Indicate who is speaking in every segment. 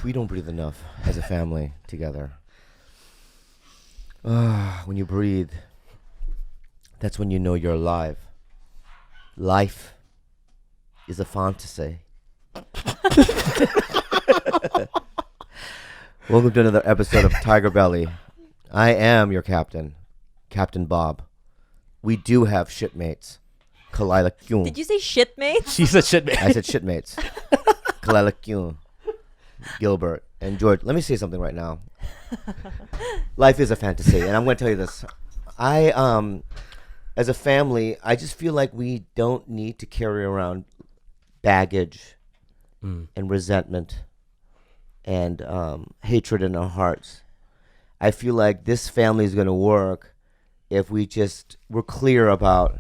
Speaker 1: We don't breathe enough as a family together. When you breathe, that's when you know you're alive. Life is a fantasy. Welcome to another episode of TigerBelly. I am your captain, Captain Bob. We do have shitmates. Khalyla.
Speaker 2: Did you say shitmates?
Speaker 3: She said shitmates.
Speaker 1: I said shitmates. Khalyla, Gilbert, and George. Let me say something right now. Life is a fantasy, and I'm going to tell you this. As a family, I just feel like we don't need to carry around baggage and resentment and hatred in our hearts. I feel like this family is going to work if we're clear about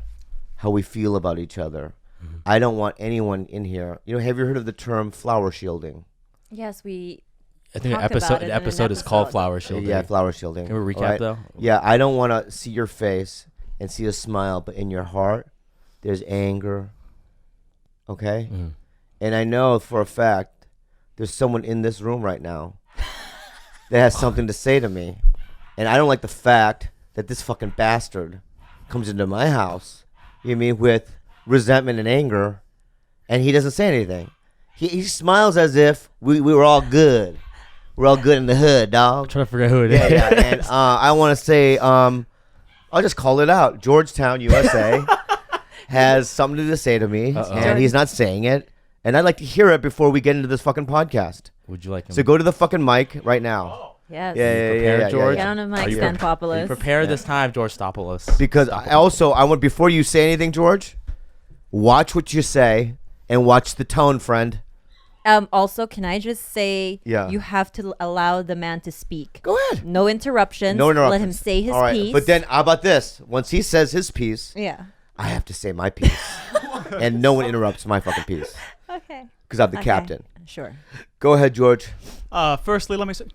Speaker 1: how we feel about each other. Mm-hmm. I don't want anyone in here. Have you heard of the term flower shielding?
Speaker 2: Yes, I
Speaker 3: think the episode is called flower shielding.
Speaker 1: Yeah, flower shielding.
Speaker 3: Can we recap though?
Speaker 1: Yeah, I don't want to see your face and see a smile, but in your heart, there's anger. Okay? Mm-hmm. And I know for a fact there's someone in this room right now that has something to say to me. And I don't like the fact that this fucking bastard comes into my house, with resentment and anger, and he doesn't say anything. He smiles as if we were all good. We're all good in the hood, dog.
Speaker 3: I'm trying to figure out who it is.
Speaker 1: Yeah. And I want to say, I'll just call it out. Georgetown, USA, has something to say to me, and he's not saying it. And I'd like to hear it before we get into this fucking podcast.
Speaker 3: Would you like him?
Speaker 1: So go to the fucking mic right now.
Speaker 2: Oh. Yes.
Speaker 1: Yeah,
Speaker 3: George?
Speaker 2: Get on a mic, Stanpopoulos.
Speaker 3: Prepare this time, George Stopoulos.
Speaker 1: Because I want, before you say anything, George, watch what you say and watch the tone, friend.
Speaker 2: Also, can I just say, you have to allow the man to speak.
Speaker 1: Go ahead.
Speaker 2: No interruptions.
Speaker 1: No interruptions.
Speaker 2: Let him say his piece.
Speaker 1: But then, how about this? Once he says his piece, I have to say my piece. And no one interrupts my fucking piece.
Speaker 2: Okay.
Speaker 1: Because I'm the captain.
Speaker 2: Sure.
Speaker 1: Go ahead, George.
Speaker 4: Firstly, let me say,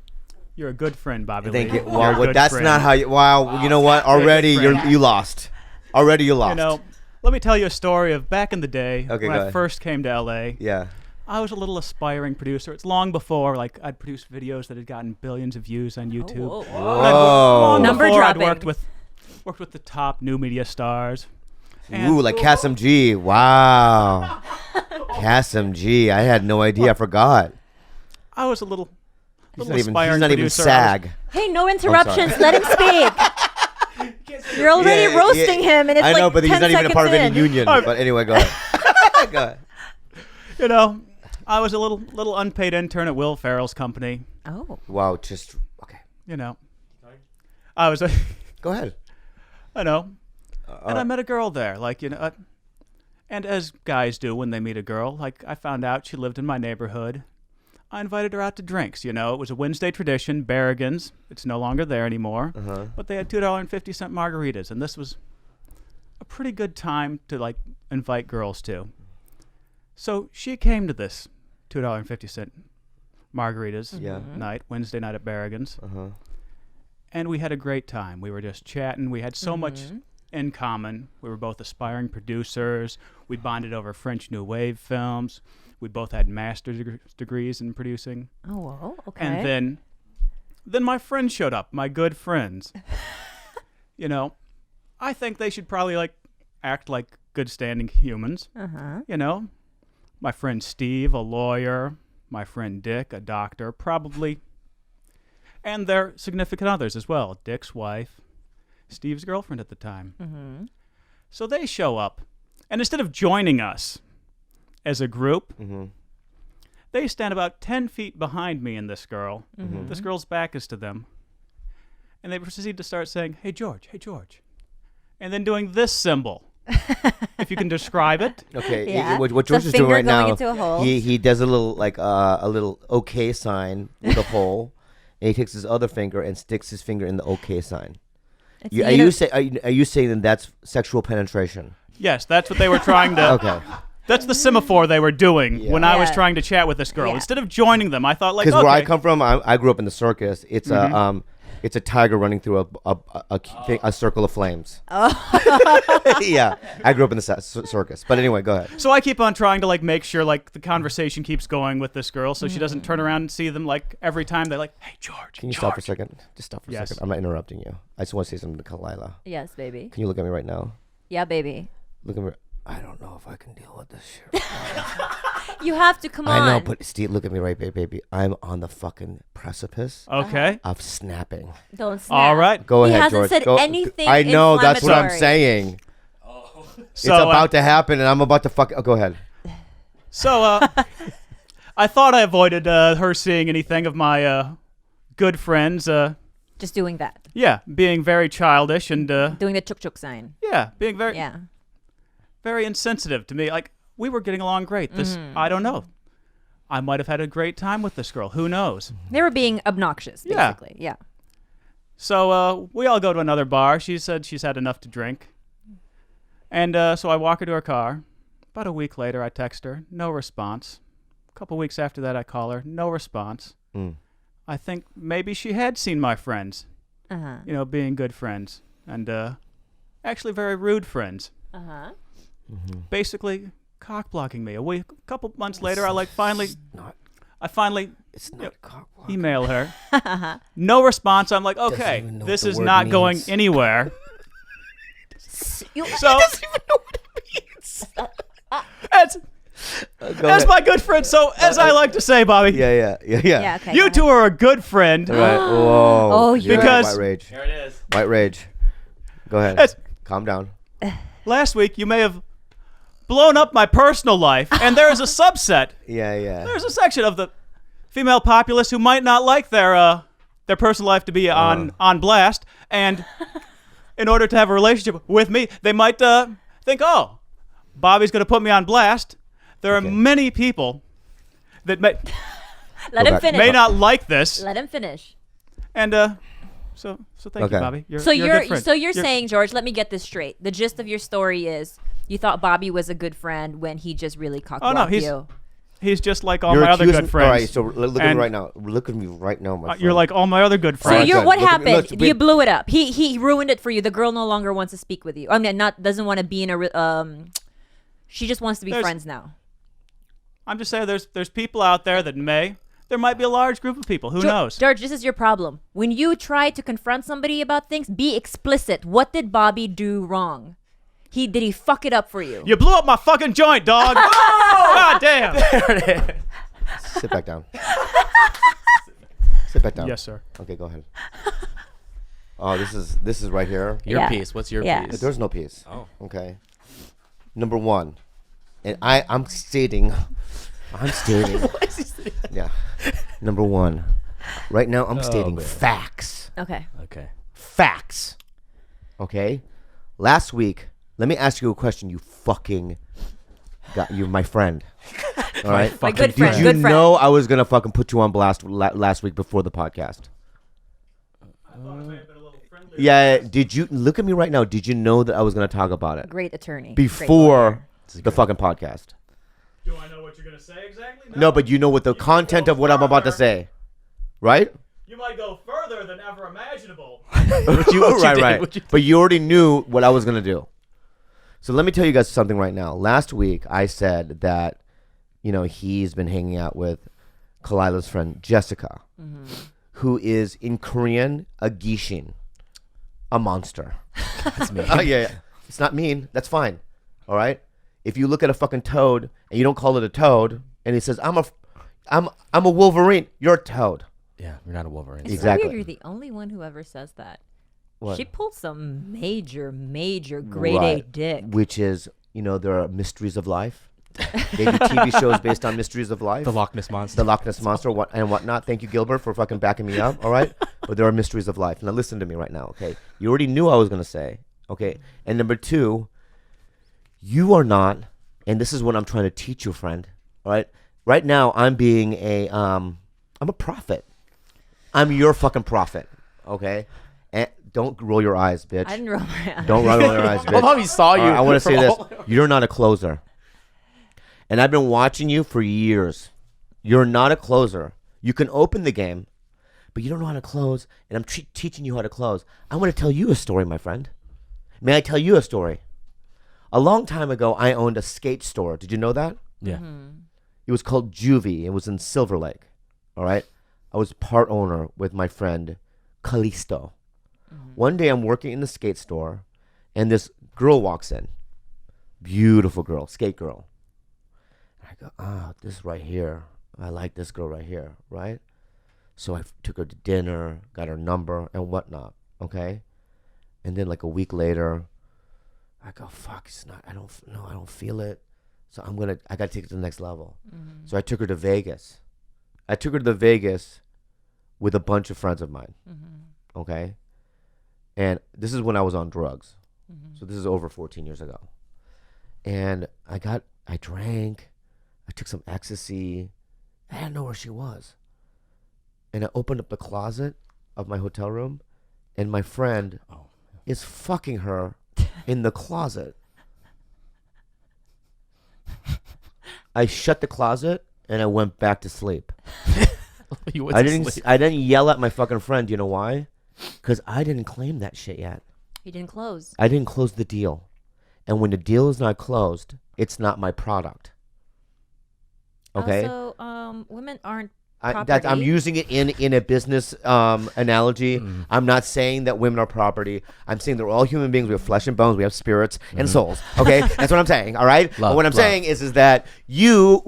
Speaker 4: you're a good friend, Bobby.
Speaker 1: Thank
Speaker 4: Lee.
Speaker 1: you. Well, that's friend. Not how you... Wow, you know what? Already, you lost. Already, you lost.
Speaker 4: Let me tell you a story of back in the day when I
Speaker 1: ahead.
Speaker 4: first came to L.A.
Speaker 1: Yeah.
Speaker 4: I was a little aspiring producer. It's long before, I'd produced videos that had gotten billions of views on YouTube.
Speaker 1: Whoa.
Speaker 2: Number dropping.
Speaker 4: I'd worked with the top new media stars.
Speaker 1: Ooh, like Kasim G. Wow. Kasim G. I had no idea. I forgot.
Speaker 4: I was a little
Speaker 1: He's
Speaker 4: aspiring
Speaker 1: not
Speaker 4: producer.
Speaker 1: even SAG.
Speaker 2: Hey, no interruptions. Let him speak. You're already roasting him, and it's
Speaker 1: I know, but he's not even a part of any
Speaker 2: in.
Speaker 1: union. But anyway, go ahead. Go ahead.
Speaker 4: I was a little unpaid intern at Will Ferrell's company.
Speaker 2: Oh.
Speaker 1: Wow, just okay.
Speaker 4: I was.
Speaker 1: Go ahead.
Speaker 4: I know. And I met a girl there, and as guys do when they meet a girl, I found out she lived in my neighborhood. I invited her out to drinks. It was a Wednesday tradition, Barrigan's. It's no longer there anymore. But they had $2.50 margaritas, and this was a pretty good time to invite girls to. So she came to this $2.50 margaritas night, Wednesday night at Barrigan's. And we had a great time. We were just chatting. We had so much in common. We were both aspiring producers. We bonded over French New Wave films. We both had master's degrees in producing.
Speaker 2: Oh, well, okay.
Speaker 4: And then my friends showed up, my good friends. I think they should probably act like good standing humans. My friend Steve, a lawyer. My friend Dick, a doctor, probably. And their significant others as well. Dick's wife, Steve's girlfriend at the time. So they show up. And instead of joining us as a group, they stand about 10 feet behind me and this girl. This girl's back is to them. And they proceed to start saying, hey, George. And then doing this symbol. If you can describe it.
Speaker 1: Okay.
Speaker 2: Yeah.
Speaker 1: What George is doing right now,
Speaker 2: a
Speaker 1: he does a little okay sign with a hole. And he takes his other finger and sticks his finger in the okay sign. Are you saying that that's sexual penetration?
Speaker 4: Yes, that's what they were trying to.
Speaker 1: Okay.
Speaker 4: That's the semaphore they were doing when I was trying to chat with this girl. Instead of joining them, I thought
Speaker 1: because where I come from, I grew up in the circus. It's It's a tiger running through a circle of flames.
Speaker 2: Oh.
Speaker 1: Yeah, I grew up in the circus. But anyway, go ahead.
Speaker 4: So I keep on trying to like make sure like the conversation keeps going with this girl, so she doesn't turn around and see them like every time they're like, "Hey, George."
Speaker 1: Can you
Speaker 4: George.
Speaker 1: stop for a second? Just stop for a
Speaker 4: Yes.
Speaker 1: second. I'm not interrupting you. I just want to say something to Khalyla.
Speaker 2: Yes, baby.
Speaker 1: Can you look at me right now?
Speaker 2: Yeah, baby.
Speaker 1: Look at me. I don't know if I can deal with this shit.
Speaker 2: You have to come on.
Speaker 1: I know, but Steve, look at me right, baby. I'm on the fucking precipice
Speaker 4: Okay.
Speaker 1: of snapping.
Speaker 2: Don't snap.
Speaker 4: All right.
Speaker 1: Go
Speaker 2: He
Speaker 1: ahead,
Speaker 2: hasn't
Speaker 1: George.
Speaker 2: said
Speaker 1: Go.
Speaker 2: anything
Speaker 1: I know. That's what I'm
Speaker 2: inflammatory.
Speaker 1: saying. It's
Speaker 4: So,
Speaker 1: about to happen, and I'm about to fuck. Oh, go ahead.
Speaker 4: So I thought I avoided her seeing anything of my good friends.
Speaker 2: Just doing that.
Speaker 4: Yeah, being very childish and
Speaker 2: Doing the chuk chuk sign.
Speaker 4: yeah, being very
Speaker 2: Yeah.
Speaker 4: very insensitive to me. Like we were getting along great. This I don't know. I might have had a great time with this girl. Who knows?
Speaker 2: They were being obnoxious,
Speaker 4: Yeah.
Speaker 2: basically. Yeah.
Speaker 4: So we all go to another bar. She said she's had enough to drink. And so I walk her to her car. About a week later, I text her. No response. A couple weeks after that, I call her. No response. I think maybe she had seen my friends,
Speaker 2: Uh-huh.
Speaker 4: you know, being good friends. And actually very rude friends.
Speaker 2: Uh-huh.
Speaker 4: Basically cock-blocking me. A couple months later, I finally
Speaker 1: It's not cock block.
Speaker 4: email her. No response. I'm like, okay,
Speaker 1: even know
Speaker 4: this
Speaker 1: what the
Speaker 4: is
Speaker 1: word
Speaker 4: not going
Speaker 1: means.
Speaker 4: anywhere.
Speaker 2: You,
Speaker 4: So as
Speaker 1: ahead.
Speaker 4: my good friend. So as I like to say, Bobby,
Speaker 1: Yeah.
Speaker 2: yeah, okay.
Speaker 4: you two are a good friend.
Speaker 1: Right. Whoa.
Speaker 2: Oh,
Speaker 1: You're
Speaker 2: yeah.
Speaker 4: Because-
Speaker 1: white rage.
Speaker 3: There it is.
Speaker 1: White rage. Go ahead.
Speaker 4: It's-
Speaker 1: Calm down.
Speaker 4: Last week you may have blown up my personal life, and there is a subset.
Speaker 1: Yeah.
Speaker 4: There's a section of the female populace who might not like their personal life to be on blast, and in order to have a relationship with me, they might think, oh, Bobby's going to put me on blast. There are many people that
Speaker 2: Let
Speaker 1: Go
Speaker 2: him
Speaker 1: back.
Speaker 2: finish.
Speaker 4: may not like this,
Speaker 2: Let him finish.
Speaker 4: and so thank
Speaker 1: Okay.
Speaker 4: you, Bobby. You're
Speaker 2: So
Speaker 4: a
Speaker 2: you're
Speaker 4: good friend.
Speaker 2: you're saying, George, let me get this straight. The gist of your story is you thought Bobby was a good friend when he just really cock-blocked you.
Speaker 4: He's just like all
Speaker 1: You're
Speaker 4: my other
Speaker 1: accusing-
Speaker 4: good friends.
Speaker 1: All right, so look at me
Speaker 4: And-
Speaker 1: right now. Look at me right now, my friend.
Speaker 4: You're like all my other good
Speaker 2: So
Speaker 4: friends.
Speaker 1: Alright,
Speaker 2: what
Speaker 1: good. Look at me-
Speaker 2: happened?
Speaker 1: look,
Speaker 2: You
Speaker 1: wait.
Speaker 2: blew it up. He ruined it for you. The girl no longer wants to speak with you. I mean, doesn't want to be in a she just wants to be
Speaker 4: There's-
Speaker 2: friends now.
Speaker 4: I'm just saying there's people out there that there might be a large group of people. Who knows?
Speaker 2: George, this is your problem. When you try to confront somebody about things, be explicit. What did Bobby do wrong? Did he fuck it up for you?
Speaker 4: You blew up my fucking joint, dog. God damn.
Speaker 1: Sit back down. Sit back down.
Speaker 4: Yes, sir.
Speaker 1: Okay, go ahead. Oh, this is right here.
Speaker 3: Your
Speaker 2: Yeah.
Speaker 3: piece. What's your
Speaker 2: Yeah.
Speaker 3: piece?
Speaker 1: There's no piece.
Speaker 3: Oh.
Speaker 1: Okay. Number one, and I'm stating. Yeah. Number one, right now I'm stating
Speaker 3: man.
Speaker 1: facts.
Speaker 2: Okay.
Speaker 3: Okay.
Speaker 1: Facts. Okay. Last week, let me ask you a question. You fucking you're my friend. All right.
Speaker 2: My good friend.
Speaker 1: Did you
Speaker 2: good friend.
Speaker 1: know I was gonna fucking put you on blast last week before the podcast? Yeah. Did you look at me right now? Did you know that I was gonna talk about it
Speaker 2: Great attorney. Great
Speaker 1: before the fucking podcast?
Speaker 4: Do I know what you're gonna say exactly?
Speaker 1: No, but you know what the content of what I'm about to say, right?
Speaker 4: You might go further than ever imaginable.
Speaker 1: Right. But you already knew what I was gonna do. So let me tell you guys something right now. Last week I said that, he's been hanging out with Khalyla's friend Jessica, who is in Korean a gishin, a monster.
Speaker 3: That's me.
Speaker 1: Oh yeah. It's not mean. That's fine. All right. If you look at a fucking toad and you don't call it a toad, and he says, I'm a Wolverine, you're a toad.
Speaker 3: Yeah, you're not a Wolverine.
Speaker 2: It's
Speaker 1: Exactly.
Speaker 2: so weird you're the only one who ever says that.
Speaker 1: What?
Speaker 2: She pulled some major grade A
Speaker 1: Right.
Speaker 2: dick.
Speaker 1: Which is, there are mysteries of life. They do TV shows based on mysteries of life.
Speaker 3: The Loch Ness Monster.
Speaker 1: The Loch Ness Monster and whatnot. Thank you, Gilbert, for fucking backing me up. All right? But there are mysteries of life. Now listen to me right now, okay? You already knew I was going to say, okay? And number two, you are not, and this is what I'm trying to teach you, friend, all right? Right now, I'm being I'm a prophet. I'm your fucking prophet, okay? And don't roll your eyes, bitch.
Speaker 2: I didn't roll my eyes.
Speaker 1: Don't roll your eyes,
Speaker 3: I love
Speaker 1: bitch.
Speaker 3: how he saw you.
Speaker 1: I want to say this.
Speaker 3: Roll-
Speaker 1: You're not a closer. And I've been watching you for years. You're not a closer. You can open the game, but you don't know how to close, and I'm teaching you how to close. I want to tell you a story, my friend. May I tell you a story? A long time ago, I owned a skate store. Did you know that?
Speaker 3: Yeah.
Speaker 1: It was called Juvie. It was in Silver Lake. All right? I was part owner with my friend, Khalyla. One day, I'm working in the skate store, and this girl walks in. Beautiful girl, skate girl. I go, this right here. I like this girl right here, right? So I took her to dinner, got her number, and whatnot, okay? And then like a week later, I go, fuck, I don't feel it. So I gotta take it to the next level. So I took her to Vegas. I took her to Vegas with a bunch of friends of mine, okay? And this is when I was on drugs. So this is over 14 years ago. And I drank, I took some ecstasy. I didn't know where she was. And I opened up the closet of my hotel room, and my friend is fucking her in the closet. I shut the closet, and I went back to sleep. I didn't yell at my fucking friend. Do you know why? Because I didn't claim that shit yet.
Speaker 2: You didn't close.
Speaker 1: I didn't close the deal. And when the deal is not closed, it's not my product. Okay?
Speaker 2: Also, women aren't property.
Speaker 1: I'm using it in a business analogy. I'm not saying that women are property. I'm saying they're all human beings. We have flesh and bones. We have spirits and souls. Okay? That's what I'm saying. All right? But what I'm saying is that you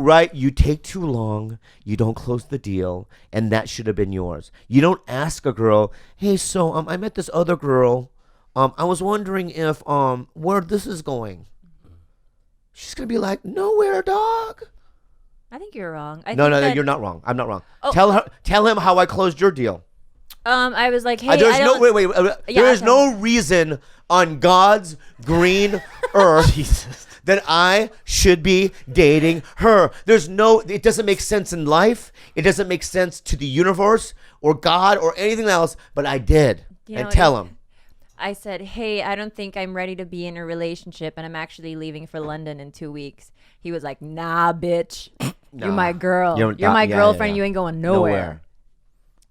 Speaker 1: take too long. You don't close the deal. And that should have been yours. You don't ask a girl, hey, so I met this other girl. I was wondering if where this is going. She's going to be like, nowhere, dog.
Speaker 2: I think you're wrong.
Speaker 1: No, you're not wrong. I'm not wrong. Tell him how I closed your deal.
Speaker 2: I was like, hey,
Speaker 1: there is no reason on God's green earth that I should be dating her. It doesn't make sense in life. It doesn't make sense to the universe or God or anything else, but I did. Tell him.
Speaker 2: I said, hey, I don't think I'm ready to be in a relationship, and I'm actually leaving for London in 2 weeks. He was like, nah, bitch. You're my girl. You're my girlfriend. You ain't going nowhere.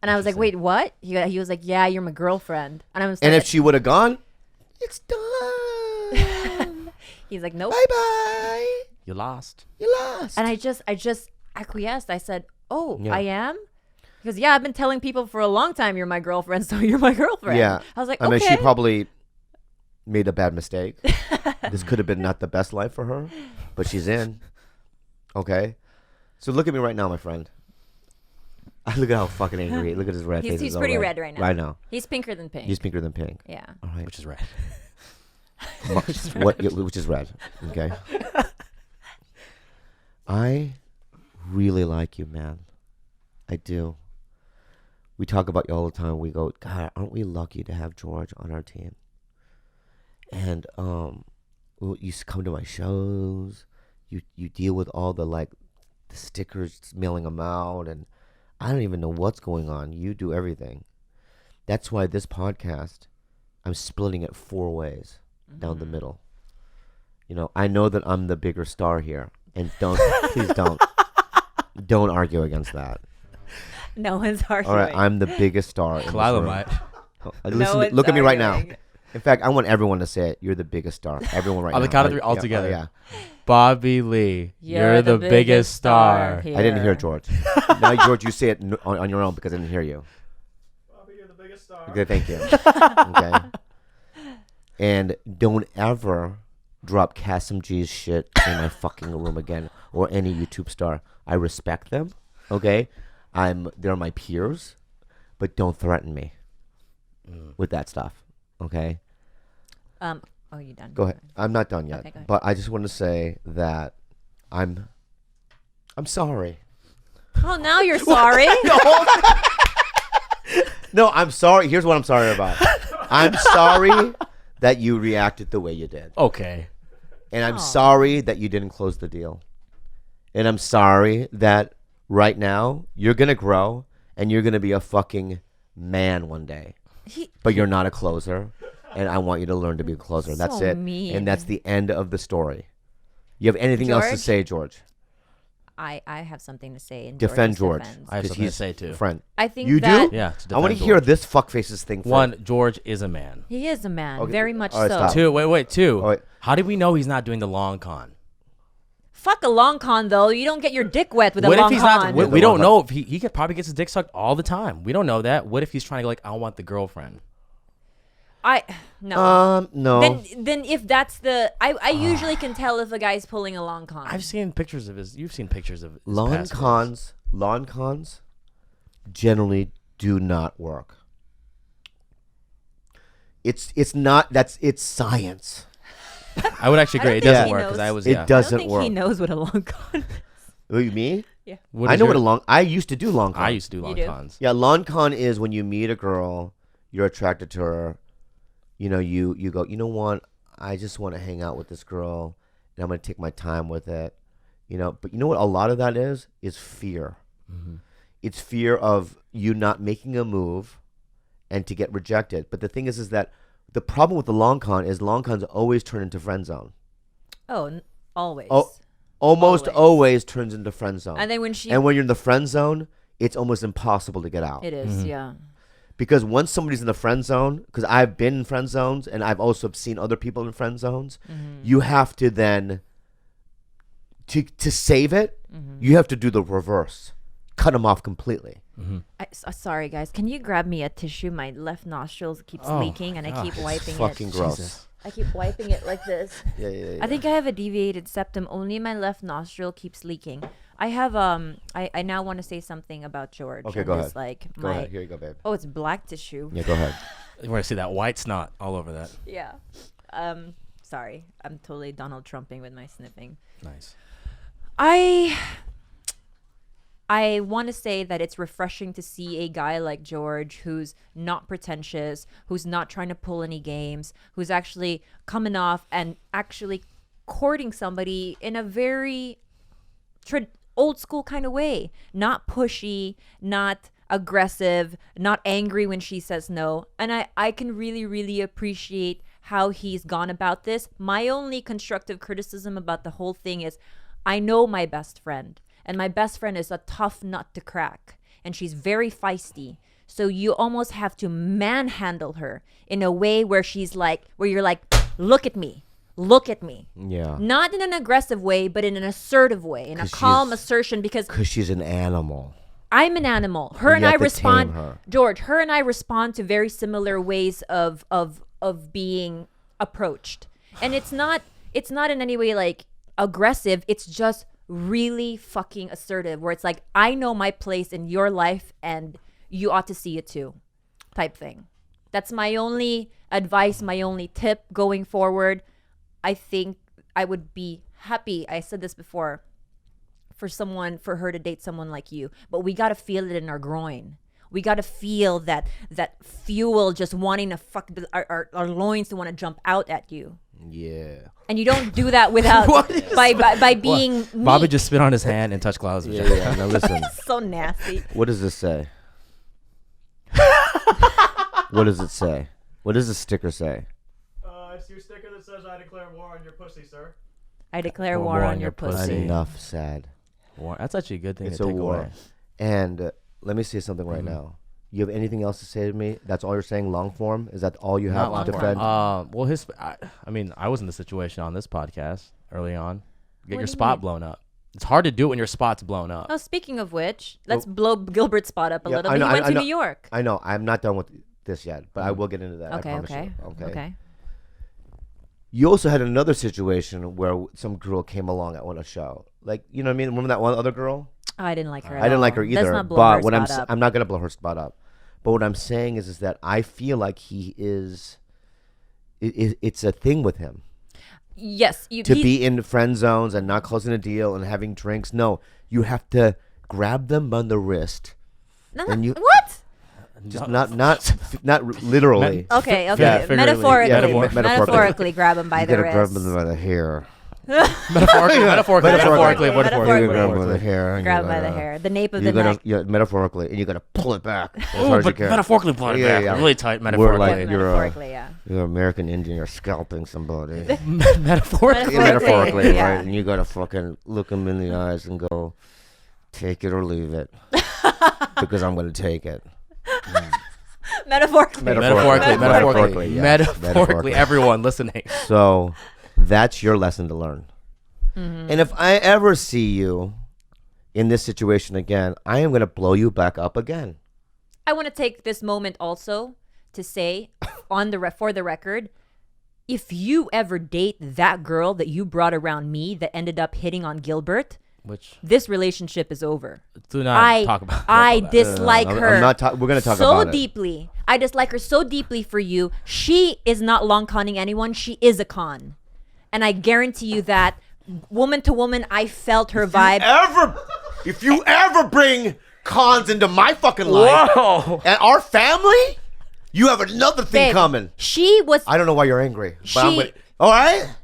Speaker 2: And I was like, wait, what? He was like, yeah, you're my girlfriend. And I was
Speaker 1: and if she would have gone, it's done.
Speaker 2: He's like, nope.
Speaker 1: Bye-bye.
Speaker 3: You lost.
Speaker 2: And I just acquiesced. I said, I am? Because, I've been telling people for a long time you're my girlfriend, so you're my girlfriend.
Speaker 1: Yeah.
Speaker 2: I was like,
Speaker 1: I mean, she probably made a bad mistake. This could have been not the best life for her, but she's in. Okay? So look at me right now, my friend. Look at how fucking angry. Look at his red face.
Speaker 2: He's pretty red right now.
Speaker 1: Right now.
Speaker 2: He's pinker than pink.
Speaker 1: He's pinker than pink.
Speaker 2: Yeah.
Speaker 1: All right.
Speaker 3: Which is red.
Speaker 1: Which is red. Okay. I really like you, man. I do. We talk about you all the time. We go, God, aren't we lucky to have George on our team? And you come to my shows. You deal with all the stickers, mailing them out, and I don't even know what's going on. You do everything. That's why this podcast, I'm splitting it 4 ways down the middle. I know that I'm the bigger star here, and please don't argue against that.
Speaker 2: No one's arguing.
Speaker 1: All right, I'm the biggest star.
Speaker 3: Khalyla might.
Speaker 1: Look at me right now. In fact, I want everyone to say it. You're the biggest star. Everyone right now.
Speaker 3: On the count of 3, all together. Yeah. Bobby Lee, you're the biggest star.
Speaker 2: Here.
Speaker 1: I didn't hear George. Now, George, you say it on your own because I didn't hear you.
Speaker 4: Bobby, you're the biggest star.
Speaker 1: Okay, thank you. Okay. And don't ever drop Kasim G's shit in my fucking room again, or any YouTube star. I respect them. Okay. They're my peers, but don't threaten me with that stuff. Okay.
Speaker 2: You done?
Speaker 1: Go ahead. I'm not done yet,
Speaker 2: Okay, go ahead.
Speaker 1: but I just want to say that I'm sorry.
Speaker 2: Oh, now you're sorry.
Speaker 1: No, I'm sorry. Here's what I'm sorry about. I'm sorry that you reacted the way you did,
Speaker 3: Okay.
Speaker 1: and I'm sorry that you didn't close the deal, and I'm sorry that right now you're gonna grow and you're gonna be a fucking man one day, but you're not a closer. And I want you to learn to be a closer. That's
Speaker 2: So
Speaker 1: it.
Speaker 2: mean.
Speaker 1: And that's the end of the story. You have anything else to
Speaker 2: George?
Speaker 1: say, George?
Speaker 2: I have something to say. In
Speaker 1: Defend George.
Speaker 2: Defense.
Speaker 3: I have something to say too.
Speaker 1: Friend.
Speaker 2: I think
Speaker 1: you
Speaker 2: that
Speaker 1: do.
Speaker 3: Yeah.
Speaker 1: I want to hear this fuckface's thing.
Speaker 3: One, George is a man.
Speaker 2: He is a man,
Speaker 1: Okay.
Speaker 2: very much
Speaker 1: All right,
Speaker 2: so.
Speaker 1: stop.
Speaker 3: Two. Wait. Two.
Speaker 1: Oh, wait.
Speaker 3: How do we know he's not doing the long con?
Speaker 2: Fuck a long con though. You don't get your dick wet with a
Speaker 3: What
Speaker 2: long
Speaker 3: if he's
Speaker 2: con.
Speaker 3: not? We don't know if he could probably gets his dick sucked all the time. We don't know that. What if he's trying to like, I want the girlfriend?
Speaker 2: No.
Speaker 1: No.
Speaker 2: Then if that's the I usually can tell if a guy's pulling a long con.
Speaker 3: I've seen pictures of his. You've seen pictures of his
Speaker 1: Long cons. Long cons generally do not work. It's not. It's science.
Speaker 3: I would actually agree. It
Speaker 2: think
Speaker 3: doesn't
Speaker 2: he
Speaker 3: work because
Speaker 2: knows.
Speaker 3: I was.
Speaker 1: It
Speaker 3: Yeah.
Speaker 1: doesn't
Speaker 2: I don't think
Speaker 1: work.
Speaker 2: he knows what a long con is.
Speaker 1: Who, me?
Speaker 2: Yeah.
Speaker 3: What
Speaker 1: I
Speaker 3: is
Speaker 1: know
Speaker 3: your-
Speaker 1: what a long. I used to do long con.
Speaker 3: I used to do long
Speaker 2: do?
Speaker 3: cons.
Speaker 1: Yeah, long con is when you meet a girl, you're attracted to her. You know, you go. You know what? I just want to hang out with this girl, and I'm gonna take my time with it. You know, but you know what? A lot of that is fear.
Speaker 3: Mm-hmm.
Speaker 1: It's fear of you not making a move, and to get rejected. But the thing is that the problem with the long con is long cons always turn into friend zone.
Speaker 2: Oh, always.
Speaker 1: Oh, almost always turns into friend zone.
Speaker 2: And then when
Speaker 1: when you're in the friend zone, it's almost impossible to get out.
Speaker 2: it is, yeah.
Speaker 1: Because once somebody's in the friend zone, because I've been in friend zones and I've also seen other people in friend zones, you have to then, to save it, you have to do the reverse. Cut them off completely.
Speaker 2: Sorry, guys. Can you grab me a tissue? My left nostril keeps leaking, and I keep wiping
Speaker 1: Fucking
Speaker 2: it.
Speaker 1: gross.
Speaker 3: Jesus.
Speaker 2: I keep wiping it like this.
Speaker 1: Yeah.
Speaker 2: I think I have a deviated septum. Only my left nostril keeps leaking. I have I now want to say something about George.
Speaker 1: Okay,
Speaker 2: and
Speaker 1: go
Speaker 2: this,
Speaker 1: ahead.
Speaker 2: Like
Speaker 1: Go ahead. Here you go, babe.
Speaker 2: Oh, it's black tissue.
Speaker 1: Yeah, go ahead.
Speaker 3: You want to see that white snot all over that?
Speaker 2: Yeah. Sorry. I'm totally Donald Trumping with my sniffing.
Speaker 3: Nice.
Speaker 2: I want to say that it's refreshing to see a guy like George who's not pretentious, who's not trying to pull any games, who's actually coming off and actually courting somebody in a very old school kind of way. Not pushy, not aggressive, not angry when she says no. And I can really, really appreciate how he's gone about this. My only constructive criticism about the whole thing is I know my best friend. And my best friend is a tough nut to crack. And she's very feisty. So you almost have to manhandle her in a way where you're like, look at me. Look at me.
Speaker 1: Yeah.
Speaker 2: Not in an aggressive way, but in an assertive way, in a calm assertion, because
Speaker 1: she's an animal.
Speaker 2: I'm an animal. Her and
Speaker 1: You
Speaker 2: I
Speaker 1: have to
Speaker 2: respond,
Speaker 1: tame her.
Speaker 2: George, her and I respond to very similar ways of being approached. And it's not in any way like aggressive. It's just really fucking assertive, where it's like, I know my place in your life and you ought to see it too, type thing. That's my only advice, my only tip going forward. I think I would be happy, I said this before, for her to date someone like you, but we got to feel it in our groin. We got to feel that fuel, just wanting to fuck our loins to want to jump out at you.
Speaker 1: Yeah.
Speaker 2: And you don't do that without by being meek.
Speaker 3: Bobby just spit on his hand and touched Cloud's vagina.
Speaker 1: Yeah. Now listen.
Speaker 2: So nasty.
Speaker 1: What does this say? What does it say? What does the sticker say?
Speaker 4: It's your sticker that says, "I declare war on your pussy, sir."
Speaker 2: I declare war on your pussy.
Speaker 1: Enough said.
Speaker 3: War. That's actually a good thing
Speaker 1: It's
Speaker 3: to
Speaker 1: a
Speaker 3: take
Speaker 1: war.
Speaker 3: away.
Speaker 1: And let me say something right now. You have anything else to say to me? That's all you're saying, long form? Is that all you have
Speaker 3: Not
Speaker 1: to
Speaker 3: long
Speaker 1: defend?
Speaker 3: well, I mean, I was in the situation on this podcast early on. Get
Speaker 2: What
Speaker 3: your
Speaker 2: do you
Speaker 3: spot
Speaker 2: mean?
Speaker 3: blown up. It's hard to do it when your spot's blown up.
Speaker 2: Oh, speaking of which, let's blow Gilbert's spot up a
Speaker 1: Yeah,
Speaker 2: little
Speaker 1: I
Speaker 2: bit.
Speaker 1: know,
Speaker 2: He went
Speaker 1: I
Speaker 2: to
Speaker 1: know.
Speaker 2: New York.
Speaker 1: I know. I'm not done with this yet, but I will get into that. I
Speaker 2: Okay,
Speaker 1: promise
Speaker 2: okay.
Speaker 1: you.
Speaker 2: Okay.
Speaker 1: You also had another situation where some girl came along at one show. Like, you know what I mean? Remember that one other girl?
Speaker 2: Oh, I didn't like her at
Speaker 1: I didn't
Speaker 2: all.
Speaker 1: like her either.
Speaker 2: Let's not blow
Speaker 1: But
Speaker 2: her
Speaker 1: what
Speaker 2: spot up.
Speaker 1: I'm not going to blow her spot up. But what I'm saying is that I feel like he is. It's a thing with him
Speaker 2: Yes.
Speaker 1: to be in friend zones and not closing a deal and having drinks. No, you have to grab them by the wrist. And you
Speaker 2: what?
Speaker 1: just not literally.
Speaker 2: Okay.
Speaker 3: Yeah, figuratively.
Speaker 2: Metaphorically.
Speaker 1: Yeah, metaphorically.
Speaker 2: Metaphorically grab him by
Speaker 1: You
Speaker 2: the
Speaker 1: gotta grab
Speaker 2: wrist.
Speaker 1: them by the hair.
Speaker 3: Metaphorically.
Speaker 1: You grab by the hair.
Speaker 2: Grab by the hair. The nape of the neck.
Speaker 1: Yeah, metaphorically, and you gotta pull it back.
Speaker 3: Oh, but metaphorically pull it back. Really tight metaphorically.
Speaker 2: Metaphorically, yeah.
Speaker 1: You're an American Indian. You're scalping somebody.
Speaker 3: Metaphorically.
Speaker 1: Metaphorically,
Speaker 2: yeah.
Speaker 1: right? And you gotta fucking look them in the eyes and go, take it or leave it, because I'm gonna take it.
Speaker 2: Metaphorically.
Speaker 3: Metaphorically. Everyone listening.
Speaker 1: So that's your lesson to learn. And if I ever see you in this situation again, I am going to blow you back up again.
Speaker 2: I want to take this moment also to say for the record, if you ever date that girl that you brought around me that ended up hitting on Gilbert, this relationship is over.
Speaker 3: Do not talk about that.
Speaker 2: I dislike her.
Speaker 1: We're going to talk
Speaker 2: so
Speaker 1: about it.
Speaker 2: deeply. I dislike her so deeply for you. She is not long conning anyone. She is a con. And I guarantee you that woman to woman, I felt her vibe.
Speaker 1: If you ever bring cons into my fucking life and our family, you have another thing coming.
Speaker 2: She was.
Speaker 1: I don't know why you're angry, but I'm gonna, all right?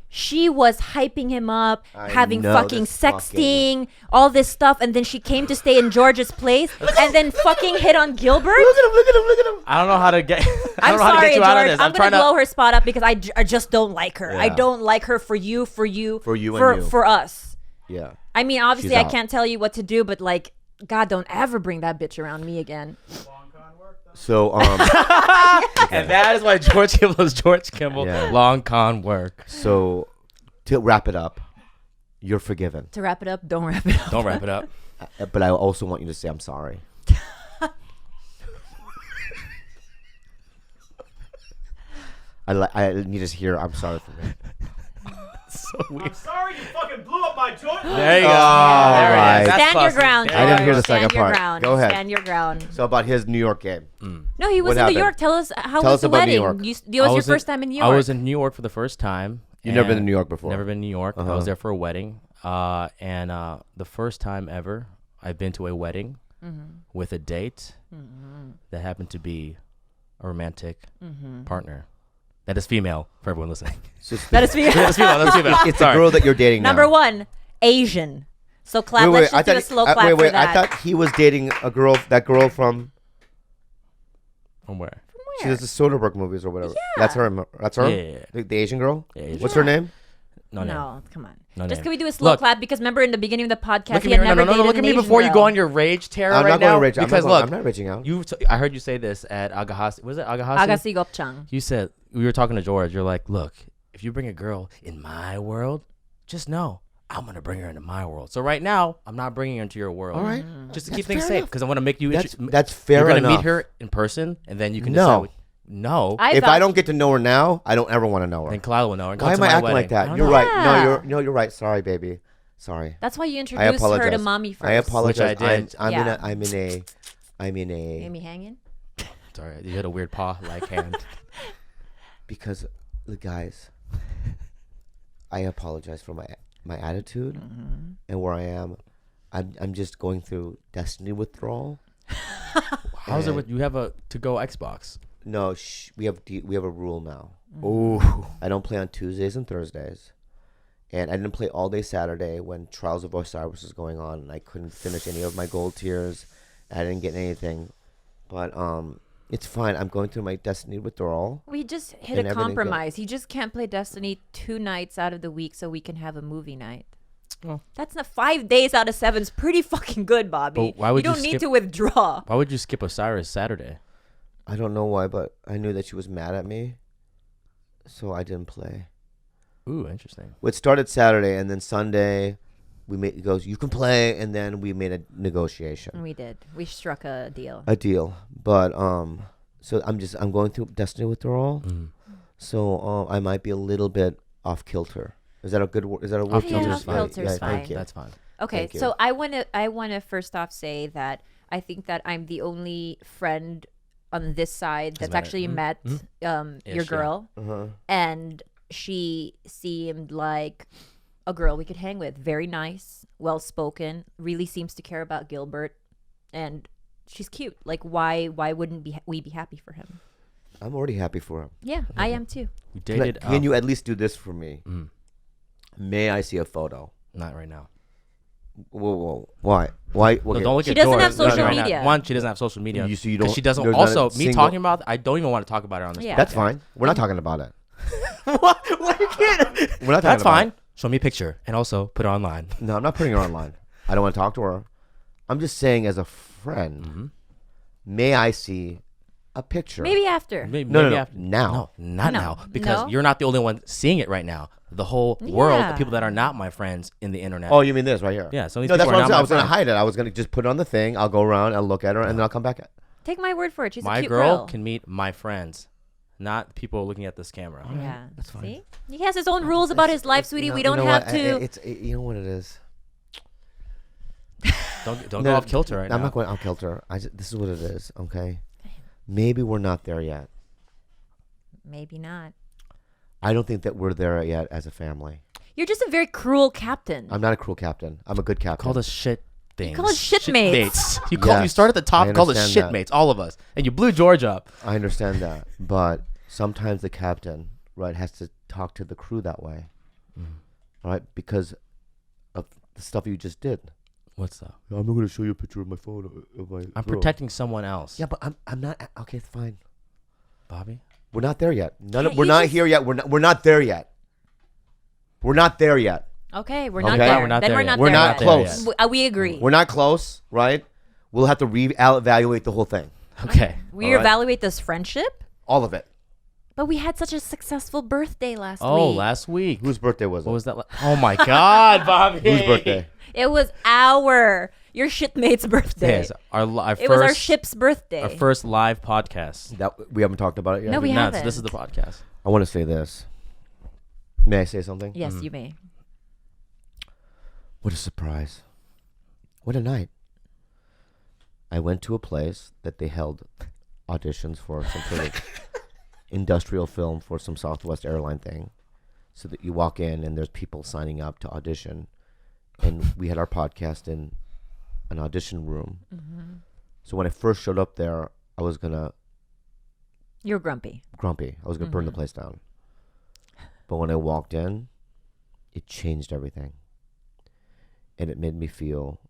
Speaker 2: She was hyping him up, having fucking sexting, all this stuff, and then she came to stay in George's place, and then fucking hit on Gilbert.
Speaker 1: Look at him.
Speaker 3: I don't know how to get.
Speaker 2: I'm sorry, George. I'm gonna blow her spot up because I just don't like her. Yeah. I don't like her for us.
Speaker 1: Yeah.
Speaker 2: I mean, obviously, I can't tell you what to do, but like, God, don't ever bring that bitch around me again.
Speaker 1: So,
Speaker 3: and that is why George Kimball is George Kimball. Yeah. Long con work.
Speaker 1: So, to wrap it up, you're forgiven.
Speaker 2: To wrap it up, don't wrap it up.
Speaker 3: Don't wrap it up.
Speaker 1: But I also want you to say I'm sorry. I need to hear I'm sorry for me.
Speaker 3: So weird.
Speaker 4: I'm sorry you fucking blew up my joint.
Speaker 3: There you go.
Speaker 1: Right.
Speaker 2: Stand your ground, George.
Speaker 1: I didn't hear the second part.
Speaker 2: Ground.
Speaker 1: Go ahead.
Speaker 2: Stand your ground.
Speaker 1: So about his New York game.
Speaker 2: No, he was in New York. Tell us how was the wedding? It was your first time in New York.
Speaker 3: I was in New York for the first time.
Speaker 1: You've never been to New York before?
Speaker 3: Never been to New York. I was there for a wedding. And the first time ever I've been to a wedding with a date that happened to be a romantic partner. That is female for everyone listening.
Speaker 2: That is female.
Speaker 3: That's female.
Speaker 1: It's a girl that you're dating now.
Speaker 2: Number one, Asian. So clap. Let's just do a slow clap for that.
Speaker 1: I thought he was dating that girl from
Speaker 3: where?
Speaker 1: She does the Soderbergh movies or whatever.
Speaker 2: Yeah.
Speaker 1: That's her. That's her.
Speaker 3: Yeah.
Speaker 1: The Asian girl.
Speaker 3: Yeah, Asian.
Speaker 1: What's her name?
Speaker 2: No, come on.
Speaker 3: No
Speaker 2: just
Speaker 3: name.
Speaker 2: can we do a slow clap? Because remember in the beginning of the podcast, he
Speaker 3: look
Speaker 2: had never dated
Speaker 3: look at me
Speaker 2: an
Speaker 3: before
Speaker 2: Asian
Speaker 3: you go
Speaker 2: girl.
Speaker 3: on your rage terror
Speaker 1: I'm
Speaker 3: right
Speaker 1: not
Speaker 3: now.
Speaker 1: going to rage.
Speaker 3: Because
Speaker 1: I'm not raging out.
Speaker 3: I heard you say this at Agahasi. Was it Agahasi?
Speaker 2: Agassi Gopchang.
Speaker 3: You said, we were talking to George. You're like, look, if you bring a girl in my world, just know I'm going to bring her into my world. So right now, I'm not bringing her into your world.
Speaker 1: All right.
Speaker 3: Just to keep things safe. Because I want to make you.
Speaker 1: That's fair enough.
Speaker 3: You're going to meet her in person, and then you can decide. No.
Speaker 1: If I don't get to know her now, I don't ever want to know her.
Speaker 3: Then Khalyla will know her.
Speaker 1: Why am I acting like that? You're right. No, you're right. Sorry, baby. Sorry.
Speaker 2: That's why you introduced her to mommy first.
Speaker 1: I apologize.
Speaker 3: Which I did.
Speaker 1: I'm in a.
Speaker 2: Amy hanging?
Speaker 3: Sorry, you had a weird paw-like hand.
Speaker 1: Because, the guys, I apologize for my attitude and where I am. I'm just going through destiny withdrawal.
Speaker 3: How's it with you have a to-go Xbox?
Speaker 1: No, we have a rule now.
Speaker 3: Ooh.
Speaker 1: I don't play on Tuesdays and Thursdays. And I didn't play all day Saturday when Trials of Osiris was going on, and I couldn't finish any of my gold tiers. I didn't get anything. But it's fine. I'm going through my Destiny withdrawal.
Speaker 2: We just hit a compromise. He just can't play Destiny 2 nights out of the week so we can have a movie night. Oh. That's not 5 days out of 7 is pretty fucking good, Bobby.
Speaker 3: Why would
Speaker 2: you don't need to withdraw.
Speaker 3: Why would you skip Osiris Saturday?
Speaker 1: I don't know why, but I knew that she was mad at me, so I didn't play.
Speaker 3: Ooh, interesting.
Speaker 1: It started Saturday, and then Sunday, he goes, you can play, and then we made a negotiation.
Speaker 2: We did. We struck a deal.
Speaker 1: But so I'm going through Destiny withdrawal, so I might be a little bit off kilter. Is that a good word? Is that a word?
Speaker 2: Off kilter's fine.
Speaker 3: That's fine.
Speaker 2: Okay, so I wanna first off say that I think that I'm the only friend on this side that's actually met your girl, and she seemed like a girl we could hang with. Very nice, well spoken, really seems to care about Gilbert, and she's cute. Like, why wouldn't we be happy for him?
Speaker 1: I'm already happy for him.
Speaker 2: Yeah, I am too.
Speaker 3: You dated.
Speaker 1: Can you at least do this for me? May I see a photo?
Speaker 3: Not right now.
Speaker 1: Whoa. Why? Okay.
Speaker 3: No, don't look
Speaker 2: She
Speaker 3: at
Speaker 2: doesn't
Speaker 3: Doris.
Speaker 2: have social
Speaker 3: Right now.
Speaker 2: media.
Speaker 3: One, she doesn't have social media.
Speaker 1: So you don't.
Speaker 3: She doesn't.
Speaker 1: there's not
Speaker 3: Also,
Speaker 1: a
Speaker 3: me
Speaker 1: single-
Speaker 3: talking about. I don't even want to talk about it on this.
Speaker 2: Yeah.
Speaker 1: That's fine. We're not talking about it.
Speaker 3: What? You can't.
Speaker 1: We're not talking
Speaker 3: That's
Speaker 1: about
Speaker 3: fine.
Speaker 1: it.
Speaker 3: Show me a picture and also put it online.
Speaker 1: No, I'm not putting her online. I don't want to talk to her. I'm just saying, as a friend, may I see a picture?
Speaker 2: Maybe after.
Speaker 3: Maybe
Speaker 1: No.
Speaker 3: after.
Speaker 1: Now.
Speaker 3: No, not
Speaker 2: No.
Speaker 3: now. Because
Speaker 2: No?
Speaker 3: you're not the only one seeing it right now. The whole world,
Speaker 2: Yeah.
Speaker 3: the people that are not my friends in the internet.
Speaker 1: Oh, you mean this right here?
Speaker 3: Yeah, so these
Speaker 1: no, that's
Speaker 3: people
Speaker 1: what
Speaker 3: are
Speaker 1: I'm
Speaker 3: not
Speaker 1: saying.
Speaker 3: my
Speaker 1: I was going to
Speaker 3: friends.
Speaker 1: hide it. I was going to just put it on the thing. I'll go around, I'll look at her, and then I'll come back.
Speaker 2: Take my word for it. She's a
Speaker 3: My
Speaker 2: cute
Speaker 3: girl can meet my friends, not people looking at this camera.
Speaker 2: Yeah.
Speaker 1: That's fine.
Speaker 2: See? He has his own rules about his life, sweetie. We don't have to.
Speaker 1: You know what it is?
Speaker 3: Don't
Speaker 1: No,
Speaker 3: go off kilter right
Speaker 1: I'm
Speaker 3: now.
Speaker 1: not going off kilter. This is what it is, okay? Maybe we're not there yet.
Speaker 2: Maybe not.
Speaker 1: I don't think that we're there yet as a family.
Speaker 2: You're just a very cruel captain.
Speaker 1: I'm not a cruel captain. I'm a good captain.
Speaker 3: Called us shit things.
Speaker 2: call us shitmates.
Speaker 3: You
Speaker 1: Yes,
Speaker 3: start at the top,
Speaker 1: I
Speaker 3: called us
Speaker 1: understand that.
Speaker 3: shitmates, all of us, and you blew George up.
Speaker 1: I understand that, but sometimes the captain, right, has to talk to the crew that way, all right, because of the stuff you just did.
Speaker 3: What's up?
Speaker 1: I'm not going to show you a picture of my phone.
Speaker 3: I'm protecting someone else.
Speaker 1: Yeah, but I'm not. Okay, it's fine.
Speaker 3: Bobby.
Speaker 1: We're not there yet.
Speaker 2: Can't
Speaker 1: We're
Speaker 2: you
Speaker 1: not
Speaker 2: just-
Speaker 1: here yet. We're not there yet. We're not there yet.
Speaker 2: Okay, we're
Speaker 1: Okay.
Speaker 2: not there.
Speaker 3: We're not
Speaker 2: then
Speaker 3: there
Speaker 2: we're
Speaker 3: yet.
Speaker 2: not
Speaker 1: We're
Speaker 2: there
Speaker 1: not
Speaker 2: yet.
Speaker 1: close.
Speaker 2: We agree.
Speaker 1: We're not close, right? We'll have to re-evaluate the whole thing,
Speaker 3: Okay.
Speaker 2: We
Speaker 1: All right.
Speaker 2: evaluate this friendship,
Speaker 1: all of it.
Speaker 2: but we had such a successful birthday last
Speaker 3: Oh,
Speaker 2: week.
Speaker 3: last week.
Speaker 1: Whose birthday was it?
Speaker 3: What was that? Oh my God, Bobby.
Speaker 1: Whose birthday?
Speaker 2: It was your shitmate's birthday.
Speaker 3: Yes, our
Speaker 2: It was our ship's birthday.
Speaker 3: Our first live podcast.
Speaker 1: That we haven't talked about it yet.
Speaker 2: No, we
Speaker 3: No,
Speaker 2: haven't.
Speaker 3: this is the podcast.
Speaker 1: I want to say this. May I say something?
Speaker 2: Yes, you may.
Speaker 1: What a surprise. What a night. I went to a place that they held auditions for some sort of industrial film for some Southwest airline thing. So that you walk in and there's people signing up to audition. And we had our podcast in an audition room. So when I first showed up there, I was going to
Speaker 2: You're grumpy.
Speaker 1: grumpy. I was going to burn the place down. But when I walked in, it changed everything. And it made me feel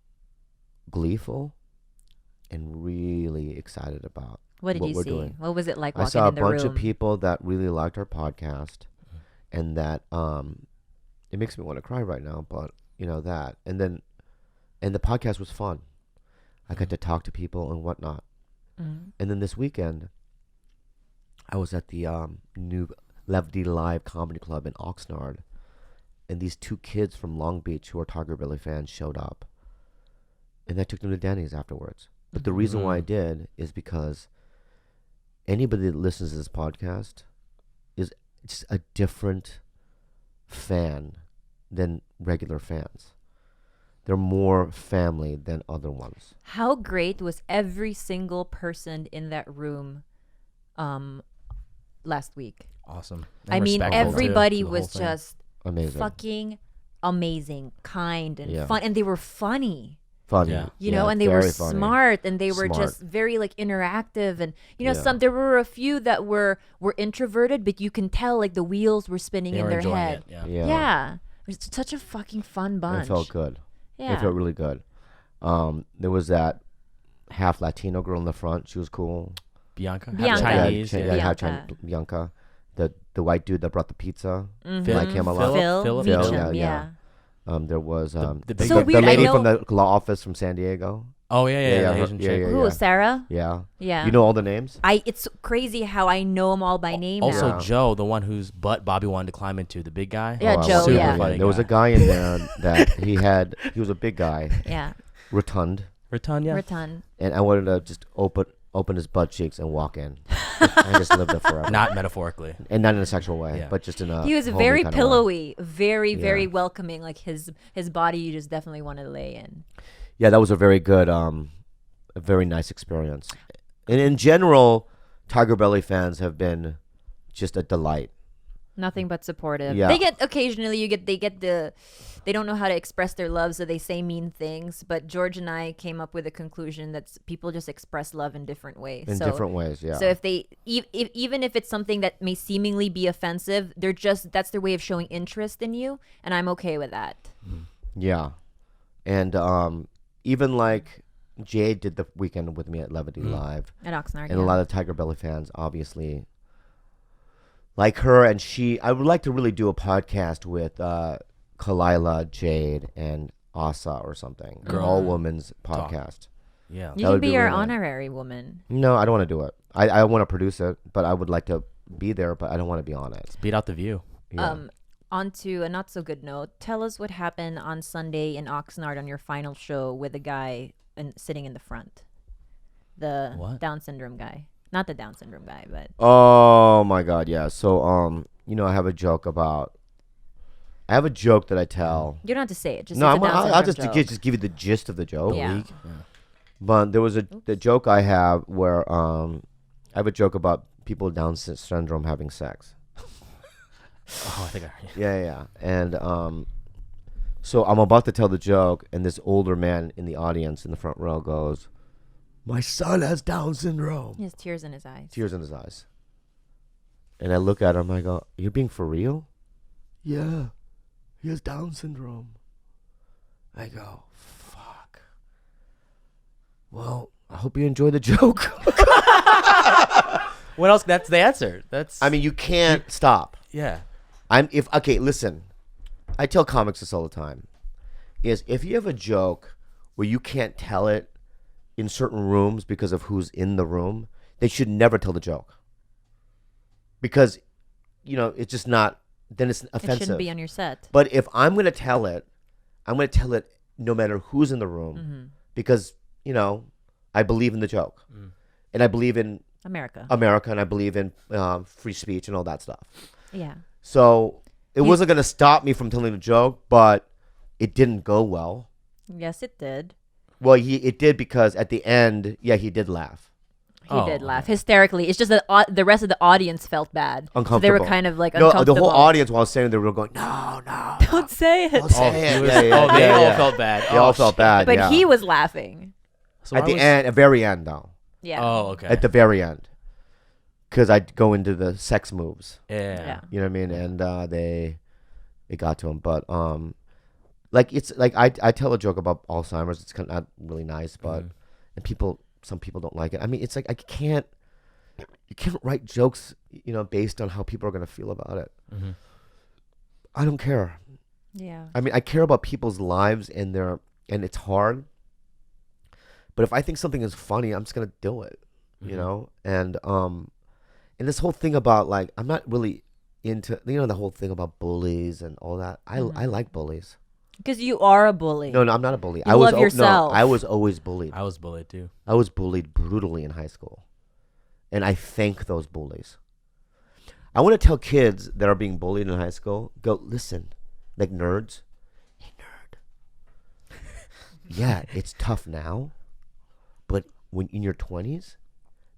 Speaker 1: gleeful and really excited about
Speaker 2: What did you
Speaker 1: we're
Speaker 2: see?
Speaker 1: doing.
Speaker 2: What was it like
Speaker 1: I
Speaker 2: walking
Speaker 1: saw a
Speaker 2: in the
Speaker 1: bunch
Speaker 2: room?
Speaker 1: of people that really liked our podcast, and that it makes me want to cry right now. But you know that, and the podcast was fun. I got to talk to people and whatnot. And then this weekend, I was at the new Levity Live Comedy Club in Oxnard, and these two kids from Long Beach who are TigerBelly fans showed up, and I took them to Denny's afterwards. But the reason why I did is because anybody that listens to this podcast is just a different fan than regular fans. They're more family than other ones.
Speaker 2: How great was every single person in that room last week?
Speaker 3: Awesome.
Speaker 2: I
Speaker 3: And
Speaker 2: mean,
Speaker 3: respectful, too,
Speaker 2: everybody
Speaker 3: to the whole
Speaker 2: was
Speaker 3: thing.
Speaker 2: just
Speaker 1: Amazing.
Speaker 2: fucking amazing, kind, and
Speaker 1: Yeah.
Speaker 2: fun. And they were funny.
Speaker 1: Funny.
Speaker 3: Yeah.
Speaker 2: You know, and they were
Speaker 1: very funny.
Speaker 2: smart, and they were
Speaker 1: Smart.
Speaker 2: just very like interactive, and you know,
Speaker 1: Yeah.
Speaker 2: there were a few that were introverted, but you can tell like the wheels were spinning
Speaker 3: They
Speaker 2: in
Speaker 3: were
Speaker 2: their
Speaker 3: enjoying
Speaker 2: head.
Speaker 3: it. Yeah.
Speaker 2: Yeah. It was such a fucking fun
Speaker 1: And
Speaker 2: bunch.
Speaker 1: it felt good.
Speaker 2: Yeah.
Speaker 1: It felt really good. There was that half Latino girl in the front. She was cool.
Speaker 3: Bianca.
Speaker 2: Bianca.
Speaker 3: Chinese.
Speaker 1: Yeah,
Speaker 3: Yeah.
Speaker 1: half
Speaker 2: Bianca.
Speaker 1: Bianca. The white dude that brought the pizza.
Speaker 2: Mhm.
Speaker 1: Like him a lot.
Speaker 2: Phil
Speaker 3: Philip?
Speaker 2: Meacham,
Speaker 1: Yeah. There was
Speaker 3: the
Speaker 1: the,
Speaker 3: big
Speaker 2: So
Speaker 3: guy.
Speaker 2: weird, I
Speaker 1: lady
Speaker 2: know-
Speaker 1: from the law office from San Diego.
Speaker 3: Oh, yeah.
Speaker 1: Yeah,
Speaker 3: The
Speaker 1: her-
Speaker 3: Asian
Speaker 1: yeah,
Speaker 3: chick.
Speaker 1: yeah,
Speaker 2: Who? Sarah?
Speaker 1: Yeah.
Speaker 2: Yeah.
Speaker 1: You know all the names?
Speaker 2: It's crazy how I know them all by name
Speaker 3: Also,
Speaker 2: now.
Speaker 1: Yeah.
Speaker 3: Joe, the one whose butt Bobby wanted to climb into, the big guy.
Speaker 2: Yeah,
Speaker 1: I
Speaker 2: Joe,
Speaker 1: wasn't
Speaker 2: yeah.
Speaker 1: there.
Speaker 3: Funny
Speaker 1: There was a guy in there that he was a big guy,
Speaker 2: Yeah.
Speaker 1: rotund,
Speaker 3: Rotund, yeah.
Speaker 2: Rotund.
Speaker 1: and I wanted to just open his butt cheeks and walk in. I just lived there forever.
Speaker 3: Not metaphorically.
Speaker 1: And not in a sexual way,
Speaker 3: Yeah.
Speaker 1: but just in a
Speaker 2: He was
Speaker 1: homely
Speaker 2: very
Speaker 1: kind of way.
Speaker 2: pillowy, very, very
Speaker 1: Yeah.
Speaker 2: welcoming. Like his body, you just definitely want to lay in.
Speaker 1: Yeah, that was a very good, a very nice experience. And in general, TigerBelly fans have been just a delight.
Speaker 2: Nothing but supportive.
Speaker 1: Yeah.
Speaker 2: They get occasionally they get the they don't know how to express their love, so they say mean things. But George and I came up with a conclusion that people just express love in different ways.
Speaker 1: Different ways, yeah.
Speaker 2: So if they, even if it's something that may seemingly be offensive, that's their way of showing interest in you, and I'm okay with that.
Speaker 1: Yeah, and even like Jade did the weekend with me at Levity Live
Speaker 2: at Oxnard,
Speaker 1: and a lot of TigerBelly fans, obviously, like her. And I would like to really do a podcast with Khalyla, Jade, and Asa or something. An all-women's podcast.
Speaker 3: Yeah.
Speaker 2: You can be our honorary woman.
Speaker 1: No, I don't want to do it. I want to produce it, but I would like to be there, but I don't want to be on it.
Speaker 3: Let's beat out the view.
Speaker 1: Yeah.
Speaker 2: On to a not so good note. Tell us what happened on Sunday in Oxnard on your final show with the guy sitting in the front. The Down syndrome guy. Not the Down syndrome guy, but...
Speaker 1: Oh, my God, yeah. So, I have a joke that I tell.
Speaker 2: You don't have to say it. Just
Speaker 1: no, I'll just give you the gist of the joke.
Speaker 2: Yeah.
Speaker 1: But there was the joke I have where I have a joke about people with Down syndrome having sex.
Speaker 3: Oh, I think I heard.
Speaker 1: Yeah. And so I'm about to tell the joke, and this older man in the audience in the front row goes, "My son has Down syndrome."
Speaker 2: He has tears in his eyes.
Speaker 1: Tears in his eyes. And I look at him, I go, "You're being for real?" "Yeah. He has Down syndrome." I go, "Fuck. Well, I hope you enjoy the joke."
Speaker 3: What else? That's the answer.
Speaker 1: I mean, you can't stop.
Speaker 3: Yeah.
Speaker 1: Listen. I tell comics this all the time. Is if you have a joke where you can't tell it in certain rooms because of who's in the room, they should never tell the joke. Because, it's just not, then it's offensive.
Speaker 2: It shouldn't be on your set.
Speaker 1: But if I'm going to tell it, I'm going to tell it no matter who's in the room because, I believe in the joke. And I believe in America, and I believe in free speech and all that stuff.
Speaker 2: Yeah.
Speaker 1: So it wasn't going to stop me from telling the joke, but it didn't go well.
Speaker 2: Yes, it did.
Speaker 1: Well, it did because at the end, he did laugh.
Speaker 2: He did laugh hysterically. It's just that the rest of the audience felt bad.
Speaker 1: Uncomfortable.
Speaker 2: So they were kind of like uncomfortable.
Speaker 1: The whole audience while saying they were going, no.
Speaker 2: Don't say it.
Speaker 1: Don't say it.
Speaker 3: They all felt bad.
Speaker 1: They all felt bad,
Speaker 2: But he was laughing.
Speaker 1: So at the very end, though.
Speaker 2: Yeah.
Speaker 3: Oh, okay.
Speaker 1: At the very end. Because I'd go into the sex moves.
Speaker 3: Yeah.
Speaker 1: You know what I mean? And it got to him. But it's like I tell a joke about Alzheimer's. It's kind of not really nice, but and some people don't like it. I mean, it's like you can't write jokes, based on how people are going to feel about it. I don't care.
Speaker 2: Yeah.
Speaker 1: I mean, I care about people's lives and it's hard. But if I think something is funny, I'm just going to do it, And this whole thing about like, I'm not really into, the whole thing about bullies and all that. I like bullies.
Speaker 2: Because you are a bully.
Speaker 1: No, I'm not a bully.
Speaker 2: You love yourself.
Speaker 1: No, I was always bullied.
Speaker 3: I was bullied too.
Speaker 1: I was bullied brutally in high school. And I thank those bullies. I want to tell kids that are being bullied in high school, go, listen, like nerds. Hey, nerd. Yeah, it's tough now. But when in your 20s,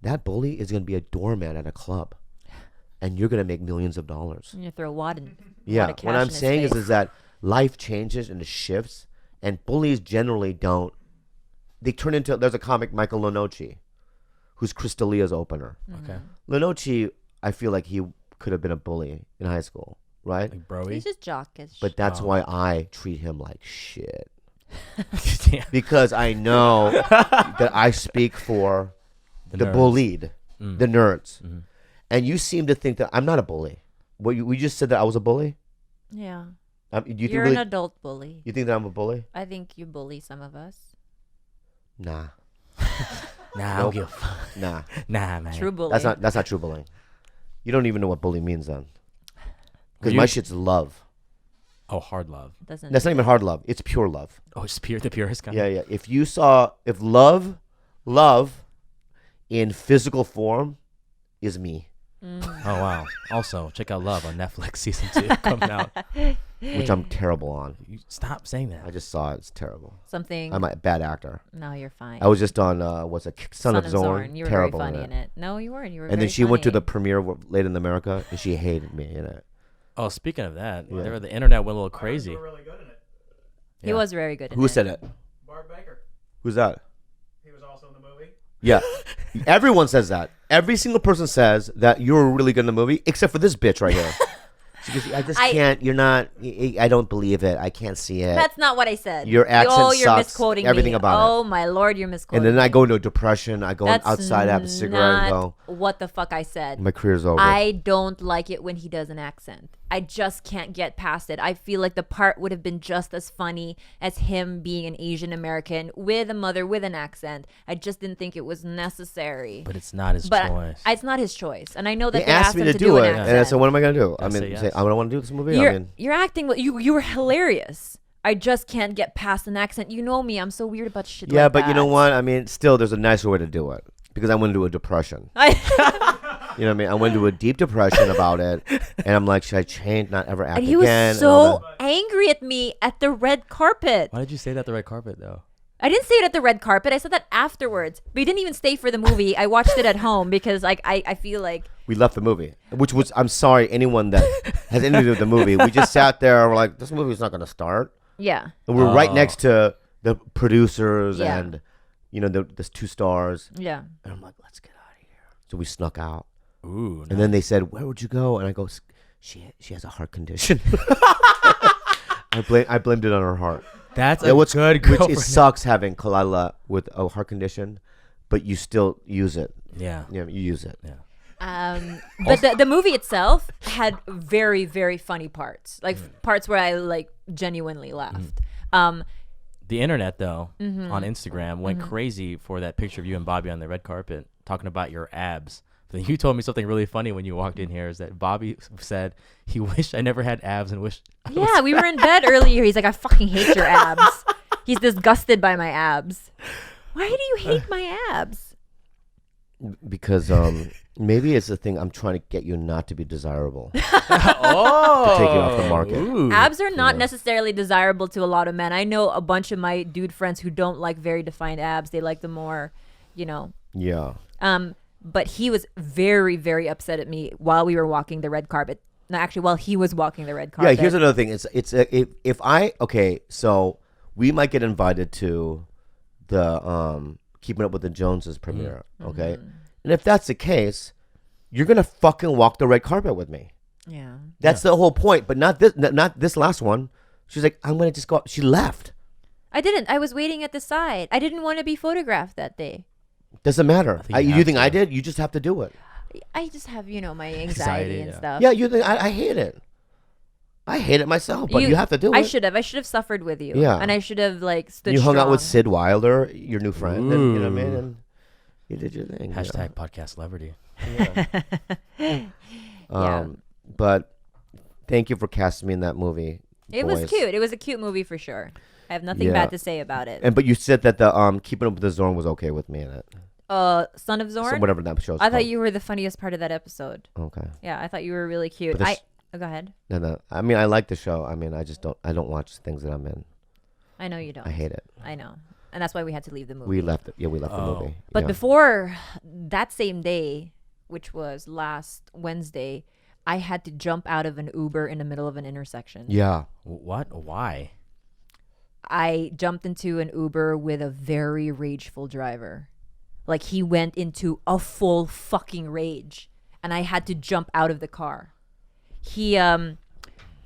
Speaker 1: that bully is going to be a doorman at a club. And you're going to make millions of dollars.
Speaker 2: And you throw a wad in.
Speaker 1: Yeah, what I'm saying is that life changes and it shifts. And bullies generally don't. They turn into, there's a comic, Michael Lenoci, who's Chris D'Elia's opener.
Speaker 3: Okay.
Speaker 1: Lenoci, I feel like he could have been a bully in high school, right?
Speaker 3: Like broy?
Speaker 2: He's just jockish.
Speaker 1: But that's why I treat him like shit. Because I know that I speak for the bullied, the nerds. And you seem to think that I'm not a bully. We just said that I was a bully?
Speaker 2: Yeah.
Speaker 1: You're
Speaker 2: an adult bully.
Speaker 1: You think that I'm a bully?
Speaker 2: I think you bully some of us.
Speaker 1: Nah.
Speaker 3: Nah, I don't give a fuck.
Speaker 1: Nah.
Speaker 3: Nah, man.
Speaker 2: True bully.
Speaker 1: That's not true bullying. You don't even know what bully means then. Because my shit's love.
Speaker 3: Oh, hard love.
Speaker 1: That's not even hard love. It's pure love.
Speaker 3: Oh, it's the purest kind.
Speaker 1: Yeah. If love in physical form is me.
Speaker 3: Oh, wow. Also, check out Love on Netflix season 2 coming out.
Speaker 1: Which I'm terrible on.
Speaker 3: You stop saying that.
Speaker 1: I just saw it. It's terrible.
Speaker 2: Something.
Speaker 1: I'm a bad actor.
Speaker 2: No, you're fine.
Speaker 1: I was just on, Son of
Speaker 2: Zorn. You were
Speaker 1: terrible
Speaker 2: very funny in it. No, you weren't. You were
Speaker 1: and then she went to the premiere of Late in America, and she hated me in it.
Speaker 3: Oh, speaking of that,
Speaker 1: Yeah.
Speaker 3: the internet went a little crazy.
Speaker 4: You were really good in it.
Speaker 2: He was very good.
Speaker 1: Who said it?
Speaker 4: Bart Baker.
Speaker 1: Who's that?
Speaker 4: He was also in the movie.
Speaker 1: Yeah. Everyone says that. Every single person says that you're really good in the movie, except for this bitch right here. She goes, I just can't. You're not. I don't believe it. I can't see it.
Speaker 2: That's not what I said.
Speaker 1: Your accent
Speaker 2: you're
Speaker 1: sucks.
Speaker 2: Misquoting
Speaker 1: everything
Speaker 2: me.
Speaker 1: about it.
Speaker 2: Oh my lord, you're misquoting.
Speaker 1: And then I
Speaker 2: me.
Speaker 1: go into a depression. I go
Speaker 2: That's
Speaker 1: outside, I have a cigarette, and go.
Speaker 2: What the fuck I said.
Speaker 1: My career's over.
Speaker 2: I don't like it when he does an accent. I just can't get past it. I feel like the part would have been just as funny as him being an Asian American with a mother with an accent. I just didn't think it was necessary.
Speaker 3: But it's not his choice.
Speaker 2: It's not his choice, and I know that
Speaker 1: they asked me to do it, and I said, "What am I gonna do?" I mean, I don't want to do this movie.
Speaker 2: You're acting. You were hilarious. I just can't get past an accent. You know me. I'm so weird about shit.
Speaker 1: Yeah,
Speaker 2: like
Speaker 1: but
Speaker 2: that.
Speaker 1: you know what? I mean, still, there's a nicer way to do it because I went into a depression. You know what I mean? I went into a deep depression about it, and I'm like, should I change? Not ever act
Speaker 2: and he
Speaker 1: again?
Speaker 2: was so angry at me at the red carpet.
Speaker 3: Why did you say that at the red carpet, though?
Speaker 2: I didn't say it at the red carpet. I said that afterwards. But he didn't even stay for the movie. I watched it at home because like I feel like
Speaker 1: we left the movie, which was I'm sorry anyone that has anything to do with the movie. We just sat there and we're like, this movie's not going to start.
Speaker 2: Yeah.
Speaker 1: And we're right next to the producers
Speaker 2: Yeah.
Speaker 1: and the 2 stars.
Speaker 2: Yeah.
Speaker 1: And I'm like, let's get out of here. So we snuck out.
Speaker 3: Ooh.
Speaker 1: And then they said, where would you go? And I go, she has a heart condition. I blamed it on her heart.
Speaker 3: That's
Speaker 1: good
Speaker 3: girlfriend.
Speaker 1: It sucks having Khalyla with a heart condition, but you still use it.
Speaker 3: Yeah.
Speaker 1: Yeah, you use it.
Speaker 3: Yeah.
Speaker 2: But the movie itself had very, very funny parts. Like parts where I like genuinely laughed.
Speaker 3: The internet, though, on Instagram went crazy for that picture of you and Bobby on the red carpet talking about your abs. But you told me something really funny when you walked in here is that Bobby said he wished I never had abs and wished
Speaker 2: Yeah, we were in bed earlier. He's like, I fucking hate your abs. He's disgusted by my abs. Why do you hate my abs?
Speaker 1: Because maybe it's the thing I'm trying to get you not to be desirable.
Speaker 3: Oh.
Speaker 1: To take you off the market.
Speaker 3: Ooh.
Speaker 2: Abs are not necessarily desirable to a lot of men. I know a bunch of my dude friends who don't like very defined abs. They like the more,
Speaker 1: Yeah.
Speaker 2: But he was very, very upset at me while we were walking the red carpet. No, actually, while he was walking the red carpet.
Speaker 1: Yeah, here's another thing. So we might get invited to the Keeping Up with the Joneses premiere, okay? And if that's the case, you're gonna fucking walk the red carpet with me.
Speaker 2: Yeah.
Speaker 1: That's the whole point. But not this last one. She's like, I'm gonna just go. She left.
Speaker 2: I didn't. I was waiting at the side. I didn't want to be photographed that day.
Speaker 1: Doesn't matter. You think
Speaker 3: to.
Speaker 1: I did? You just have to do it.
Speaker 2: I just have, my anxiety and stuff.
Speaker 1: Yeah, you think I hate it. I hate it myself, but you have to do it.
Speaker 2: I should have suffered with you.
Speaker 1: Yeah.
Speaker 2: And I should have stood
Speaker 1: You hung out with
Speaker 2: strong.
Speaker 1: Sid Wilder, your new friend. And, you know what I mean? And you did your thing.
Speaker 3: Hashtag podcast celebrity.
Speaker 1: Yeah. But thank you for casting me in that movie.
Speaker 2: It was cute. It was a cute movie for sure. I have nothing
Speaker 1: Yeah.
Speaker 2: bad to say about it.
Speaker 1: But you said that the Keeping Up with the Zorn was okay with me in it.
Speaker 2: Son of Zorn?
Speaker 1: So whatever that show's
Speaker 2: I thought
Speaker 1: called.
Speaker 2: you were the funniest part of that episode.
Speaker 1: Okay.
Speaker 2: Yeah, I thought you were really cute.
Speaker 1: But
Speaker 2: Go ahead.
Speaker 1: No. I mean, I like the show. I mean, I don't watch things that I'm in.
Speaker 2: I know you don't.
Speaker 1: I hate it.
Speaker 2: I know. And that's why we had to leave the movie.
Speaker 1: We left it. Yeah, we left the movie.
Speaker 2: But
Speaker 1: Yeah.
Speaker 2: before that same day, which was last Wednesday, I had to jump out of an Uber in the middle of an intersection.
Speaker 1: Yeah.
Speaker 3: What? Why?
Speaker 2: I jumped into an Uber with a very rageful driver. Like he went into a full fucking rage, and I had to jump out of the car.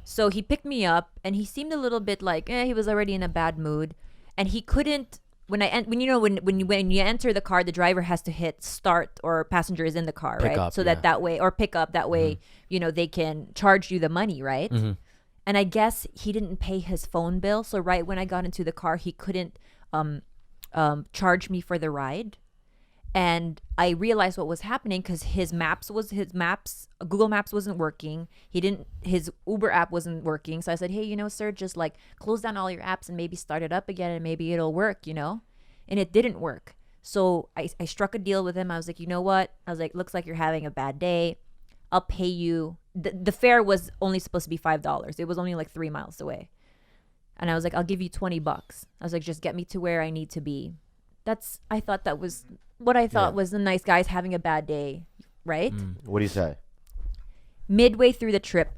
Speaker 2: So he picked me up, and he seemed a little bit like he was already in a bad mood, and he couldn't. When you enter the car, the driver has to hit start or passenger is in the car,
Speaker 3: Pick
Speaker 2: right?
Speaker 3: up,
Speaker 2: So
Speaker 3: yeah.
Speaker 2: that way, or pick up that way, they can charge you the money, right? And I guess he didn't pay his phone bill, so right when I got into the car, he couldn't charge me for the ride. And I realized what was happening because Google Maps wasn't working. His Uber app wasn't working. So I said, hey, sir, just like close down all your apps and maybe start it up again and maybe it'll work, And it didn't work. So I struck a deal with him. I was like, you know what? I was like, looks like you're having a bad day. I'll pay you. The fare was only supposed to be $5. It was only like 3 miles away. And I was like, I'll give you $20. I was like, just get me to where I need to be. I thought that was what I thought was the nice guys having a bad day, right?
Speaker 1: What do you say?
Speaker 2: Midway through the trip,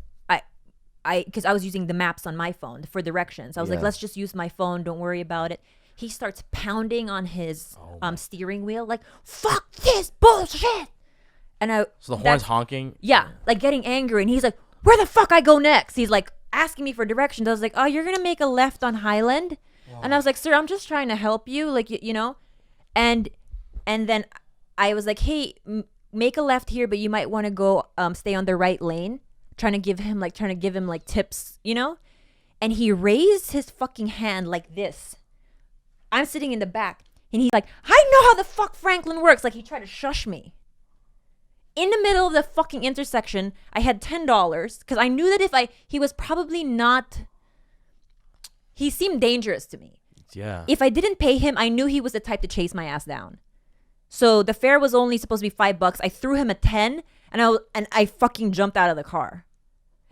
Speaker 2: because I was using the maps on my phone for directions. I was like, let's just use my phone. Don't worry about it. He starts pounding on his steering wheel like, fuck this bullshit. And
Speaker 3: so the horn's honking?
Speaker 2: Yeah, like getting angry. And he's like, where the fuck I go next? He's like asking me for directions. I was like, oh, you're going to make a left on Highland? Wow. And I was like, sir, I'm just trying to help you. Like, you know? And then I was like, hey, make a left here, but you might want to go stay on the right lane. Trying to give him like tips, you know? And he raised his fucking hand like this. I'm sitting in the back, and he's like, I know how the fuck Franklin works. Like, he tried to shush me. In the middle of the fucking intersection, I had $10 because I knew that he was probably not, he seemed dangerous to me.
Speaker 3: Yeah.
Speaker 2: If I didn't pay him, I knew he was the type to chase my ass down. So the fare was only supposed to be $5. I threw him a 10, and I fucking jumped out of the car.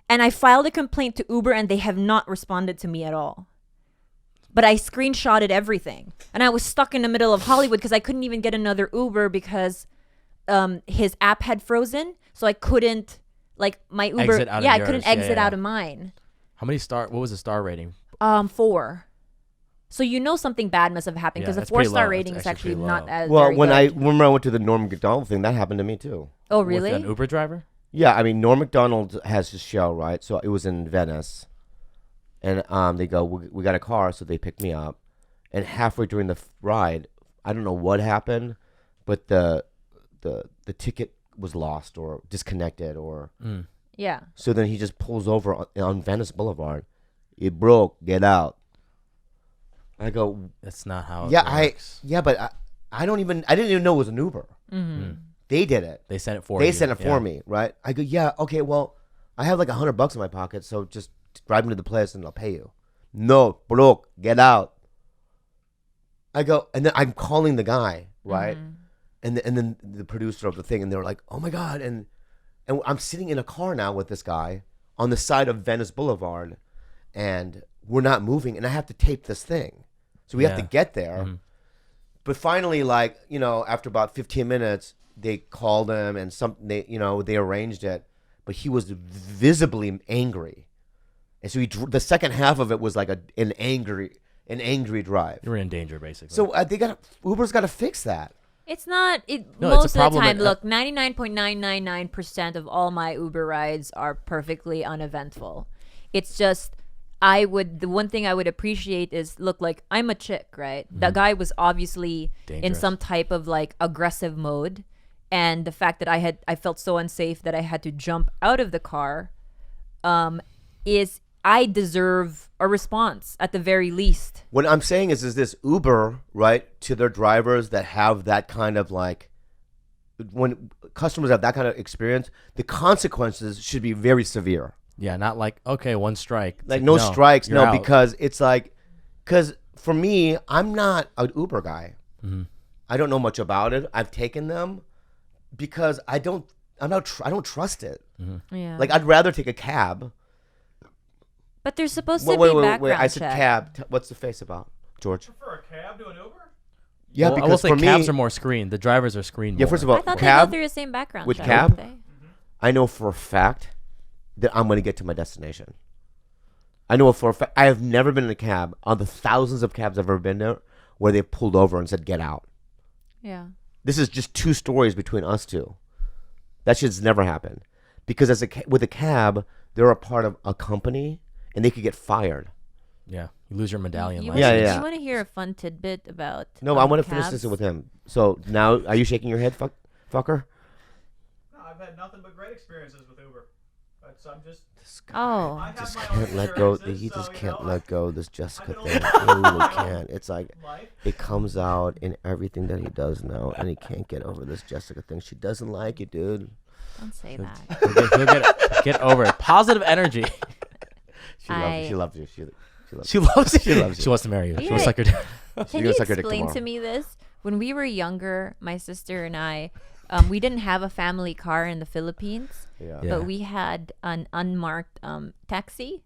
Speaker 2: And I filed a complaint to Uber, and they have not responded to me at all. But I screenshotted everything. And I was stuck in the middle of Hollywood because I couldn't even get another Uber because his app had frozen. So I couldn't, like, my Uber. I couldn't exit out of mine.
Speaker 3: How many what was the star rating?
Speaker 2: 4. So you know something bad must have happened because a 4-star rating is actually not as
Speaker 1: well. When
Speaker 2: good.
Speaker 1: I went to the Norm Macdonald thing, that happened to me too.
Speaker 2: Oh, really?
Speaker 3: With an Uber driver?
Speaker 1: Yeah, I mean, Norm Macdonald has his show, right? So it was in Venice. And they go, we got a car, so they picked me up. And halfway during the ride, I don't know what happened, but the ticket was lost or disconnected or...
Speaker 2: Yeah.
Speaker 1: So then he just pulls over on Venice Boulevard. It broke, get out. I go...
Speaker 3: That's not how it works.
Speaker 1: But I didn't even know it was an Uber.
Speaker 2: Mm-hmm.
Speaker 1: They did it.
Speaker 3: They sent it for you.
Speaker 1: They sent it for me, right? I go, yeah, okay, well, I have like $100 in my pocket, so just drive me to the place and I'll pay you. No, broke, get out. I go, and then I'm calling the guy, right? Mm-hmm. And then the producer of the thing, and they're like, oh my God. And I'm sitting in a car now with this guy on the side of Venice Boulevard, and we're not moving, and I have to tape this thing. So we have to get there. Mm-hmm. But finally, like, you know, after about 15 minutes, they called him and they arranged it, but he was visibly angry. And so the second half of it was like an angry drive.
Speaker 3: You were in danger, basically.
Speaker 1: So Uber's got to fix that.
Speaker 2: It's not.
Speaker 3: No,
Speaker 2: most of the time, look, 99.999% of all my Uber rides are perfectly uneventful. It's just the one thing I would appreciate is, look, like, I'm a chick, right? Mm-hmm. That guy was obviously in some type of like aggressive mode, and the fact that I felt so unsafe that I had to jump out of the car, is I deserve a response at the very least.
Speaker 1: What I'm saying is this Uber, right, to their drivers that have that kind of like, when customers have that kind of experience, the consequences should be very severe.
Speaker 3: Yeah, not like, okay, one strike.
Speaker 1: Like no strikes, no, out. Because it's like, because for me, I'm not an Uber guy. Mm-hmm. I don't know much about it. I've taken them because I don't trust it. Mm-hmm. Yeah. Like, I'd rather take a cab.
Speaker 2: But there's supposed to be background
Speaker 1: I said
Speaker 2: check.
Speaker 1: cab. What's the face about, George?
Speaker 4: You prefer a cab to an Uber?
Speaker 1: Yeah,
Speaker 3: well,
Speaker 1: because
Speaker 3: I will say
Speaker 1: for
Speaker 3: cabs
Speaker 1: me,
Speaker 3: are more screened. The drivers are screened more.
Speaker 1: Yeah, first of all,
Speaker 2: I thought
Speaker 1: cab,
Speaker 2: they go through the same background
Speaker 1: with
Speaker 2: check.
Speaker 1: cab, I know for a fact that I'm going to get to my destination. I know for a fact. I have never been in a cab on the thousands of cabs I've ever been there where they pulled over and said, get out.
Speaker 2: Yeah.
Speaker 1: This is just two stories between us two. That shit's never happened. Because with a cab, they're a part of a company and they could get fired.
Speaker 3: Yeah. You lose your medallion.
Speaker 2: You
Speaker 3: license.
Speaker 2: want to hear a fun tidbit about
Speaker 1: No, I want to finish this with him. So now, are you shaking your head, fucker?
Speaker 4: No, I've had nothing but great experiences with Uber. So I'm just...
Speaker 2: I
Speaker 1: just can't let go. He just can't let go of this Jessica thing. He really can't. It's like it comes out in everything that he does now, and he can't get over this Jessica thing. She doesn't like you, dude.
Speaker 2: Don't say that.
Speaker 3: He'll get over it. Positive energy.
Speaker 1: She loves you.
Speaker 3: She loves you. She wants to marry you. She wants to suck your dick.
Speaker 2: Can you explain to me this? When we were younger, my sister and I, we didn't have a family car in the Philippines, but we had an unmarked taxi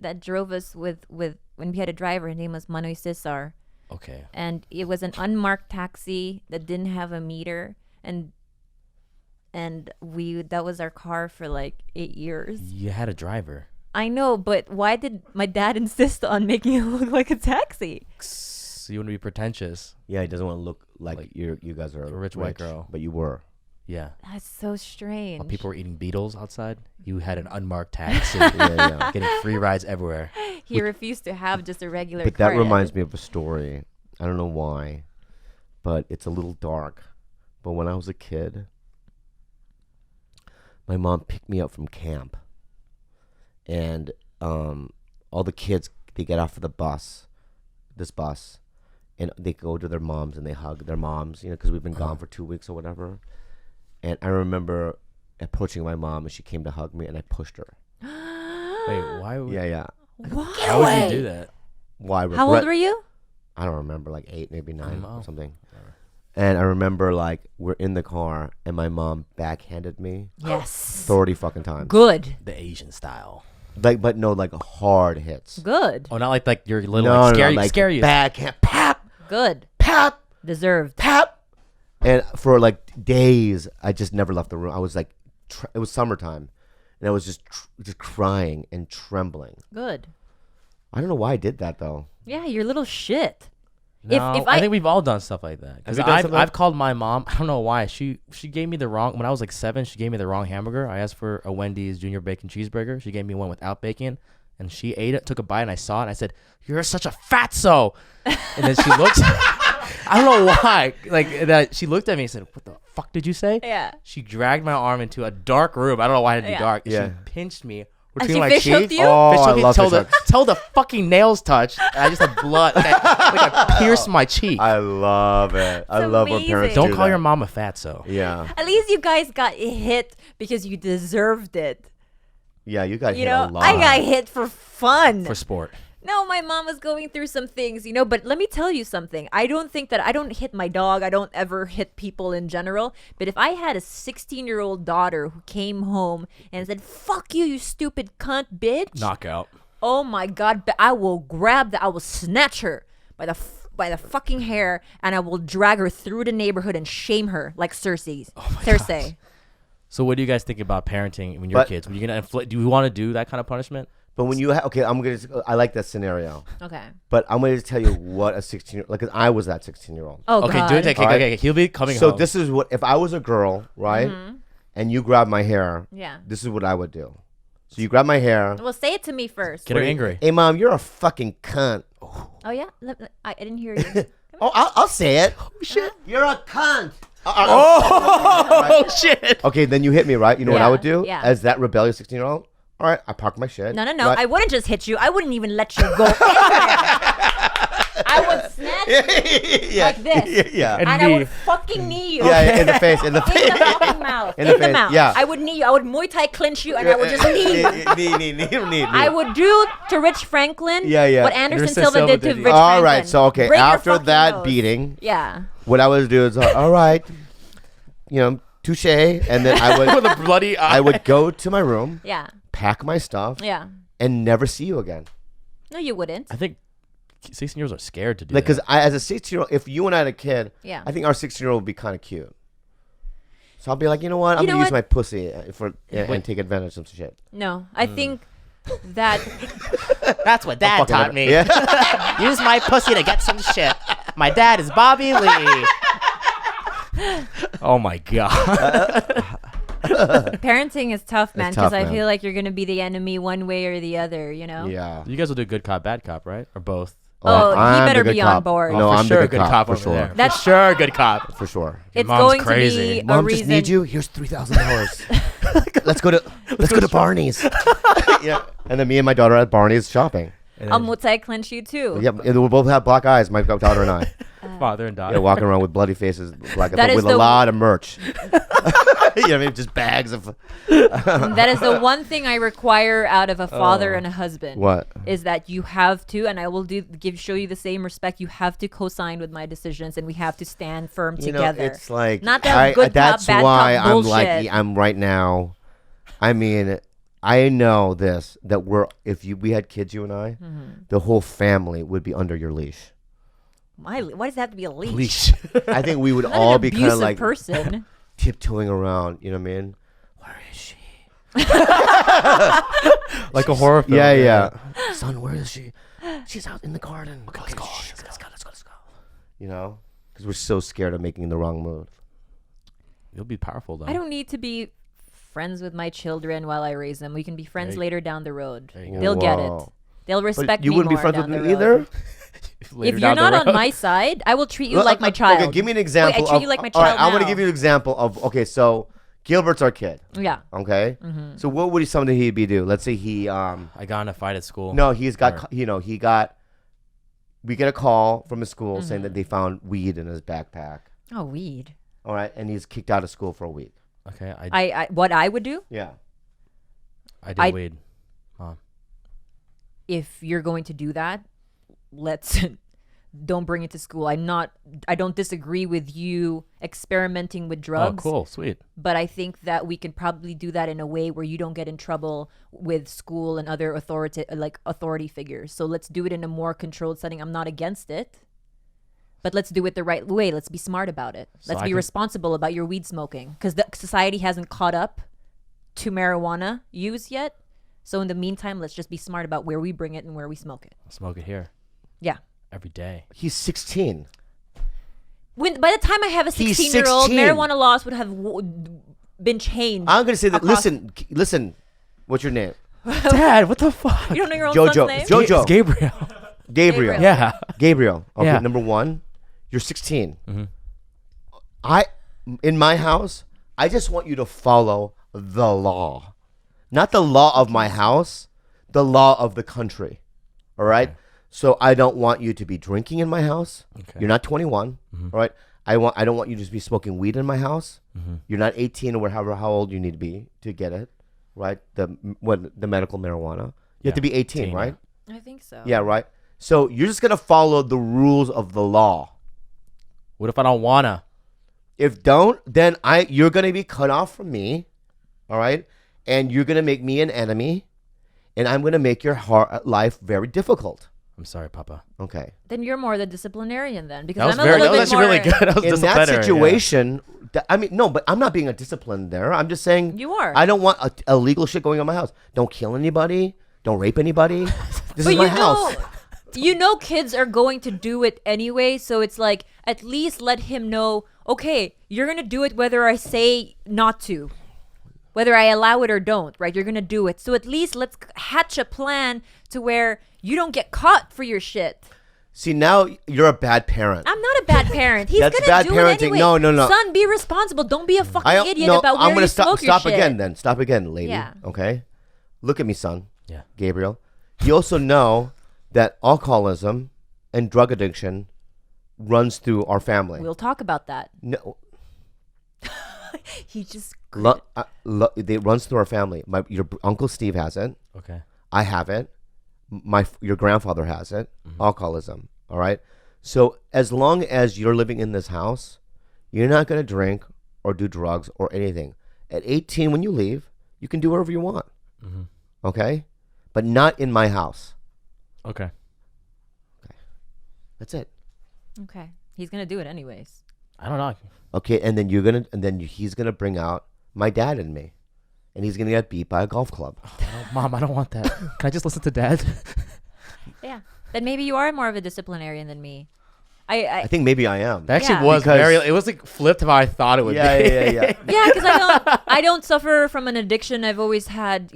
Speaker 2: that drove us with when we had a driver. His name was Manoy Cesar.
Speaker 3: Okay.
Speaker 2: And it was an unmarked taxi that didn't have a meter, and that was our car for like 8 years.
Speaker 3: You had a driver.
Speaker 2: I know, but why did my dad insist on making it look like a taxi?
Speaker 3: So you want to be pretentious.
Speaker 1: Yeah, he doesn't want to look like you guys are
Speaker 3: a rich white girl.
Speaker 1: But you were.
Speaker 3: Yeah.
Speaker 2: That's so strange.
Speaker 3: While people were eating beetles outside, you had an unmarked taxi. Getting free rides everywhere.
Speaker 2: He refused to have just a regular
Speaker 1: But
Speaker 2: car.
Speaker 1: that reminds me of a story. I don't know why, but it's a little dark. But when I was a kid, my mom picked me up from camp. And all the kids, they get off of this bus, and they go to their moms and they hug their moms, because we've been gone for 2 weeks or whatever. And I remember approaching my mom, and she came to hug me, and I pushed her.
Speaker 3: Wait, why?
Speaker 1: Yeah.
Speaker 2: Why?
Speaker 3: How would you do that?
Speaker 1: Why?
Speaker 2: How old were you?
Speaker 1: I don't remember, like 8, maybe 9 or something. And I remember, like, we're in the car, and my mom backhanded me.
Speaker 2: Yes.
Speaker 1: 30 fucking times.
Speaker 2: Good.
Speaker 3: The Asian style.
Speaker 1: Like, but no, like hard hits.
Speaker 2: Good.
Speaker 3: Oh, not like your little scare you.
Speaker 1: Backhand, pap,
Speaker 2: Good.
Speaker 1: pap,
Speaker 2: Deserved.
Speaker 1: pap. And for like days, I just never left the room. I was like, it was summertime, and I was just crying and trembling.
Speaker 2: Good.
Speaker 1: I don't know why I did that though.
Speaker 2: Yeah, you're little shit.
Speaker 3: No, I think we've all done stuff like that. Because I've called my mom. I don't know why. She gave me the wrong. When I was like 7, she gave me the wrong hamburger. I asked for a Wendy's junior bacon cheeseburger. She gave me one without bacon, and she ate it, took a bite, and I saw it. And I said, "You're such a fatso." And then she looked. I don't know why. Like that, she looked at me and said, "What the fuck did you say?"
Speaker 2: Yeah.
Speaker 3: She dragged my arm into a dark room. I don't know why it had to be dark.
Speaker 1: Yeah.
Speaker 3: She pinched me.
Speaker 2: And she fish hooked you?
Speaker 1: Oh, I love
Speaker 3: till
Speaker 1: fish hooks.
Speaker 3: till the fucking nails touched. And I just had blood. Like I pierced my cheek.
Speaker 1: I love it. I love when parents
Speaker 3: Don't
Speaker 1: do
Speaker 3: call
Speaker 1: that.
Speaker 3: your mom a fatso.
Speaker 1: Yeah.
Speaker 2: At least you guys got hit because you deserved it.
Speaker 1: Yeah, you got
Speaker 2: You
Speaker 1: hit
Speaker 2: know,
Speaker 1: a lot.
Speaker 2: I got hit for fun.
Speaker 3: For sport.
Speaker 2: No, my mom was going through some things, but let me tell you something. I don't hit my dog. I don't ever hit people in general. But if I had a 16-year-old daughter who came home and said, "Fuck you, you stupid cunt bitch."
Speaker 3: Knockout.
Speaker 2: Oh my God, but I will I will snatch her by the fucking hair, and I will drag her through the neighborhood and shame her like Cersei. Cersei.
Speaker 3: So what do you guys think about parenting when you're kids? When you're gonna do you want to do that kind of punishment?
Speaker 1: But when you I like that scenario.
Speaker 2: Okay.
Speaker 1: But I'm going to tell you what a 16-year-old, like, 'cause I was that 16-year-old.
Speaker 2: Oh,
Speaker 3: okay,
Speaker 2: God.
Speaker 3: do it. Okay. He'll be coming
Speaker 1: So
Speaker 3: home.
Speaker 1: this is what, if I was a girl, right? And you grab my hair.
Speaker 2: Yeah.
Speaker 1: This is what I would do. So you grab my hair.
Speaker 2: Well, say it to me first.
Speaker 3: Get her angry.
Speaker 1: Hey, Mom, you're a fucking cunt.
Speaker 2: Oh, yeah? I didn't hear you.
Speaker 1: Oh, I'll say it. Oh, shit. You're a cunt.
Speaker 3: Oh, shit.
Speaker 1: Okay, then you hit me, right? You know what I would do?
Speaker 2: Yeah.
Speaker 1: As that rebellious 16-year-old? All right, I park my shit.
Speaker 2: No.
Speaker 1: Right?
Speaker 2: I wouldn't just hit you. I wouldn't even let you go anywhere. I would snatch you like this.
Speaker 1: Yeah.
Speaker 2: And I would fucking knee you.
Speaker 1: Yeah, in the face. In the
Speaker 2: In
Speaker 1: face.
Speaker 2: the fucking mouth.
Speaker 1: In
Speaker 2: In
Speaker 1: the
Speaker 2: the
Speaker 1: face,
Speaker 2: mouth.
Speaker 1: yeah.
Speaker 2: I would knee you. I would Muay Thai clinch you, and I would just knee you.
Speaker 1: Knee.
Speaker 2: I would do to Rich Franklin
Speaker 1: Yeah.
Speaker 2: what Anderson
Speaker 3: Anderson
Speaker 2: Silva
Speaker 3: Silva
Speaker 2: did to
Speaker 3: did,
Speaker 2: Rich
Speaker 3: yeah.
Speaker 1: All
Speaker 2: Franklin.
Speaker 1: right, so, okay,
Speaker 2: Break your
Speaker 1: after
Speaker 2: fucking
Speaker 1: that
Speaker 2: nose.
Speaker 1: beating,
Speaker 2: Yeah.
Speaker 1: what I would do is, all right, touche, and then I would,
Speaker 3: With a bloody eye.
Speaker 1: I would go to my room,
Speaker 2: Yeah.
Speaker 1: pack my stuff,
Speaker 2: Yeah.
Speaker 1: and never see you again.
Speaker 2: No, you wouldn't.
Speaker 3: I think 16-year-olds are scared to do
Speaker 1: Like,
Speaker 3: that.
Speaker 1: because as a 16-year-old, if you and I had a kid,
Speaker 2: Yeah.
Speaker 1: I think our 16-year-old would be kind of cute. So I'll be like, you know what? I'm
Speaker 2: You know
Speaker 1: gonna use
Speaker 2: what?
Speaker 1: my pussy and take advantage of some shit.
Speaker 2: No, I think that
Speaker 3: That's what Dad
Speaker 1: Fucking
Speaker 3: taught me.
Speaker 1: Yeah.
Speaker 3: Use my pussy to get some shit. My dad is Bobby Lee. Oh my God.
Speaker 2: parenting is tough, man, because
Speaker 1: tough,
Speaker 2: I
Speaker 1: man.
Speaker 2: feel like you're gonna be the enemy one way or the other.
Speaker 1: Yeah.
Speaker 3: You guys will do good cop, bad cop, right? Or both?
Speaker 2: Oh, he
Speaker 1: I'm
Speaker 2: better
Speaker 1: the good
Speaker 2: be on
Speaker 1: cop.
Speaker 2: board.
Speaker 1: No,
Speaker 3: for
Speaker 1: I'm
Speaker 3: sure
Speaker 1: the good cop, for
Speaker 3: over
Speaker 1: sure.
Speaker 3: there.
Speaker 2: That's-
Speaker 3: For sure good cop.
Speaker 1: For sure.
Speaker 2: It's
Speaker 3: mom's
Speaker 2: going
Speaker 3: crazy.
Speaker 2: to be a
Speaker 1: Mom,
Speaker 2: reason.
Speaker 1: just need you. Here's $3,000. Let's go to Barney's. Yeah. And then me and my daughter at Barney's shopping.
Speaker 2: I'll multi-clench you too.
Speaker 1: Yeah, and we'll both have black eyes, my daughter and I.
Speaker 3: Father and daughter.
Speaker 1: Yeah, walking around with bloody faces, like
Speaker 2: That
Speaker 1: with
Speaker 2: is
Speaker 1: a
Speaker 2: the-
Speaker 1: lot of merch. You know what I mean? Just bags of.
Speaker 2: That is the one thing I require out of a father and a husband.
Speaker 1: What?
Speaker 2: Is that you have to, and I will show you the same respect. You have to co-sign with my decisions, and we have to stand firm
Speaker 1: You know,
Speaker 2: together.
Speaker 1: it's like
Speaker 2: Not that good
Speaker 1: that's
Speaker 2: cop, bad
Speaker 1: why
Speaker 2: cop
Speaker 1: I'm
Speaker 2: bullshit.
Speaker 1: like I'm right now. I mean, I know this that we had kids, you and I, the whole family would be under your leash.
Speaker 2: Why does that have to be a leash?
Speaker 3: Leash.
Speaker 1: I think we would
Speaker 2: I'm
Speaker 1: all
Speaker 2: not an
Speaker 1: be kind of
Speaker 2: abusive
Speaker 1: like
Speaker 2: person.
Speaker 1: tiptoeing around. You know what I mean? Where is she?
Speaker 3: Like a horror film.
Speaker 1: Yeah. Son, where is she? She's out in the garden. Okay, let's go. Let's go. You know, because we're so scared of making the wrong move.
Speaker 3: You'll be powerful though.
Speaker 2: I don't need to be friends with my children while I raise them. We can be friends later down the road. They'll get it. They'll respect me.
Speaker 1: You wouldn't be friends with me either.
Speaker 2: If you're not on my side, I will treat you like my child.
Speaker 1: Okay, give me an example.
Speaker 2: I treat you like my child.
Speaker 1: All right, I want to give you an example of. Okay, so Gilbert's our kid.
Speaker 2: Yeah.
Speaker 1: Okay. Mm-hmm. So what would something he'd be do? Let's say he
Speaker 3: I got in a fight at school.
Speaker 1: No, he's got. We get a call from his school saying that they found weed in his backpack.
Speaker 2: Oh, weed.
Speaker 1: All right, and he's kicked out of school for a week.
Speaker 3: Okay.
Speaker 2: What I would do?
Speaker 1: Yeah.
Speaker 3: I did weed. Mom.
Speaker 2: If you're going to do that, don't bring it to school. I don't disagree with you experimenting with drugs.
Speaker 3: Oh, cool. Sweet.
Speaker 2: But I think that we can probably do that in a way where you don't get in trouble with school and other authority figures. So let's do it in a more controlled setting. I'm not against it, but let's do it the right way. Let's be smart about it. Let's be responsible about your weed smoking, because the society hasn't caught up to marijuana use yet. So in the meantime, let's just be smart about where we bring it and where we smoke it.
Speaker 3: Smoke it here.
Speaker 2: Yeah.
Speaker 3: Every day.
Speaker 1: He's 16.
Speaker 2: By the time I have a 16-year-old, marijuana laws would have been changed.
Speaker 1: I'm going to say that. Listen. What's your name?
Speaker 3: Dad, what the fuck?
Speaker 2: You don't know your own
Speaker 1: Jojo.
Speaker 2: son's name?
Speaker 1: Jojo.
Speaker 3: It's Gabriel.
Speaker 1: Gabriel.
Speaker 3: Yeah.
Speaker 1: Gabriel. Okay,
Speaker 3: Yeah.
Speaker 1: number one, you're 16.
Speaker 3: Mm-hmm.
Speaker 1: In my house, I just want you to follow the law. Not the law of my house, the law of the country. All right? Okay. So I don't want you to be drinking in my house. Okay. You're not 21. Mm-hmm. All right? I don't want you to just be smoking weed in my house. Mm-hmm. You're not 18 or whatever, how old you need to be to get it. Right? The medical marijuana. You have to be 18, right?
Speaker 2: I think so.
Speaker 1: Yeah, right? So you're just going to follow the rules of the law.
Speaker 3: What if I don't wanna?
Speaker 1: If don't, then you're going to be cut off from me. All right? And you're going to make me an enemy, and I'm going to make your life very difficult.
Speaker 3: I'm sorry, Papa.
Speaker 1: Okay.
Speaker 2: Then you're more the disciplinarian then, because
Speaker 3: that was actually really good.
Speaker 1: In that situation, no, but I'm not being a discipline there. I'm just saying
Speaker 2: you are.
Speaker 1: I don't want illegal shit going on in my house. Don't kill anybody. Don't rape anybody. This is my house.
Speaker 2: You know kids are going to do it anyway, so it's like at least let him know, okay, you're going to do it whether I say not to. Whether I allow it or don't, right? You're going to do it. So at least let's hatch a plan to where you don't get caught for your shit.
Speaker 1: See, now you're a bad parent.
Speaker 2: I'm not a bad parent. He's going to do
Speaker 1: parenting.
Speaker 2: it anyway.
Speaker 1: No.
Speaker 2: Son, be responsible. Don't be a fucking idiot about where you smoke your shit.
Speaker 1: Stop again then. Stop again, lady.
Speaker 2: Yeah.
Speaker 1: Okay? Look at me, son.
Speaker 3: Yeah.
Speaker 1: Gabriel. You also know that alcoholism and drug addiction runs through our family.
Speaker 2: We'll talk about that.
Speaker 1: No.
Speaker 2: He just...
Speaker 1: it runs through our family. Your Uncle Steve has it.
Speaker 3: Okay.
Speaker 1: I have it. Your grandfather has it. Mm-hmm. Alcoholism. All right. So as long as you're living in this house, you're not going to drink or do drugs or anything. At 18, when you leave, you can do whatever you want. Mm-hmm. Okay. But not in my house.
Speaker 3: Okay.
Speaker 1: That's it.
Speaker 2: Okay. He's going to do it anyways.
Speaker 3: I don't know.
Speaker 1: Okay. And then he's going to bring out my dad and me. And he's going to get beat by a golf club.
Speaker 3: Oh, Mom, I don't want that. Can I just listen to Dad?
Speaker 2: Yeah. Then maybe you are more of a disciplinarian than me.
Speaker 1: I think maybe I am.
Speaker 3: That actually was it was like flipped how I thought it would be.
Speaker 1: Yeah.
Speaker 2: Yeah, because I don't suffer from an addiction. I've always had,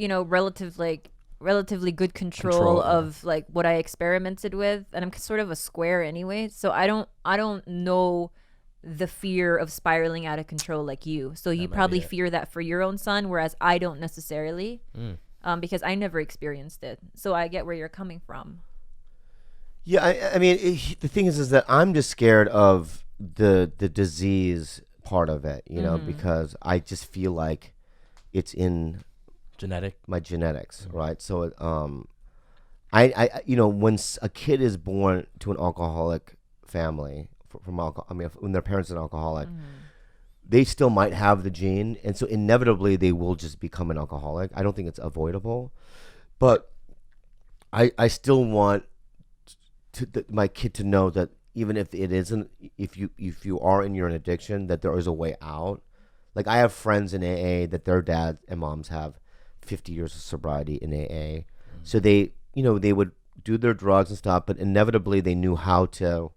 Speaker 2: relatively good control of like what I experimented with, and I'm sort of a square anyway. So I don't know the fear of spiraling out of control like you. So you probably fear that for your own son, whereas I don't necessarily, because I never experienced it. So I get where you're coming from.
Speaker 1: Yeah, I mean, the thing is that I'm just scared of the disease part of it, because I just feel like it's in my genetics, right? So, I when a kid is born to an alcoholic family, when their parents are an alcoholic, they still might have the gene, and so inevitably they will just become an alcoholic. I don't think it's avoidable, but I still want my kid to know that even if it isn't, if you are and you're in addiction, that there is a way out. Like I have friends in AA that their dads and moms have 50 years of sobriety in AA. So they, they would do their drugs and stuff, but inevitably they knew how to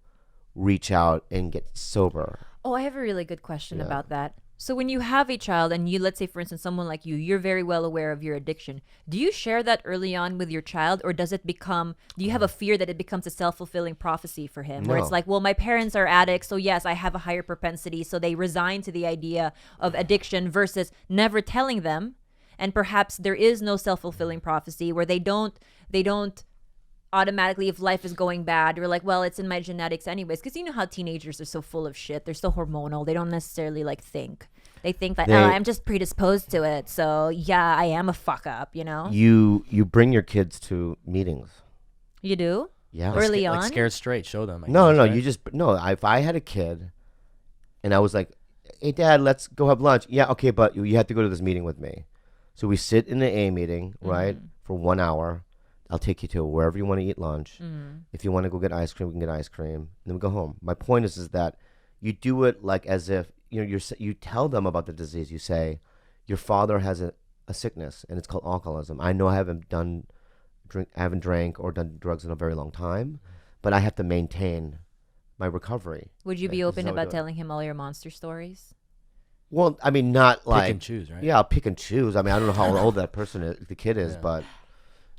Speaker 1: reach out and get sober.
Speaker 2: Oh, I have a really good question about that. So when you have a child and you, let's say, for instance, someone like you're very well aware of your addiction. Do you share that early on with your child, or do you have a fear that it becomes a self-fulfilling prophecy for him? Where it's like, well, my parents are addicts, so yes, I have a higher propensity. So they resign to the idea of addiction versus never telling them. And perhaps there is no self-fulfilling prophecy where they don't automatically, if life is going bad, we're like, well, it's in my genetics anyways, because you know how teenagers are so full of shit. They're so hormonal. They don't necessarily think. They think that I'm just predisposed to it, so yeah, I am a fuck up.
Speaker 1: You bring your kids to meetings.
Speaker 2: You do?
Speaker 1: Yeah.
Speaker 2: Early on?
Speaker 3: Like Scared Straight, show them.
Speaker 1: No,
Speaker 3: right?
Speaker 1: If I had a kid and I was like, hey dad, let's go have lunch. Yeah, okay, but you have to go to this meeting with me. So we sit in the AA meeting, right, for 1 hour. I'll take you to wherever you want to eat lunch. If you want to go get ice cream, we can get ice cream. And then we go home. My point is that you do it like as if you tell them about the disease. You say, your father has a sickness and it's called alcoholism. I know I haven't drank or done drugs in a very long time, but I have to maintain my recovery.
Speaker 2: Would you be open about telling him all your monster stories?
Speaker 1: Well, I mean, not like
Speaker 3: pick and choose, right?
Speaker 1: Yeah, I'll pick and choose. I mean, I don't know how old that person is, the kid is, but.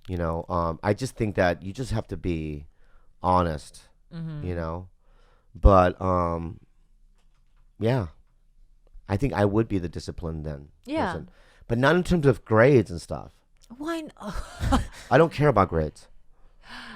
Speaker 1: I just think that you just have to be honest, but, yeah, I think I would be the disciplined then.
Speaker 2: Yeah.
Speaker 1: Person. But not in terms of grades and stuff.
Speaker 2: Why not?
Speaker 1: I don't care about grades.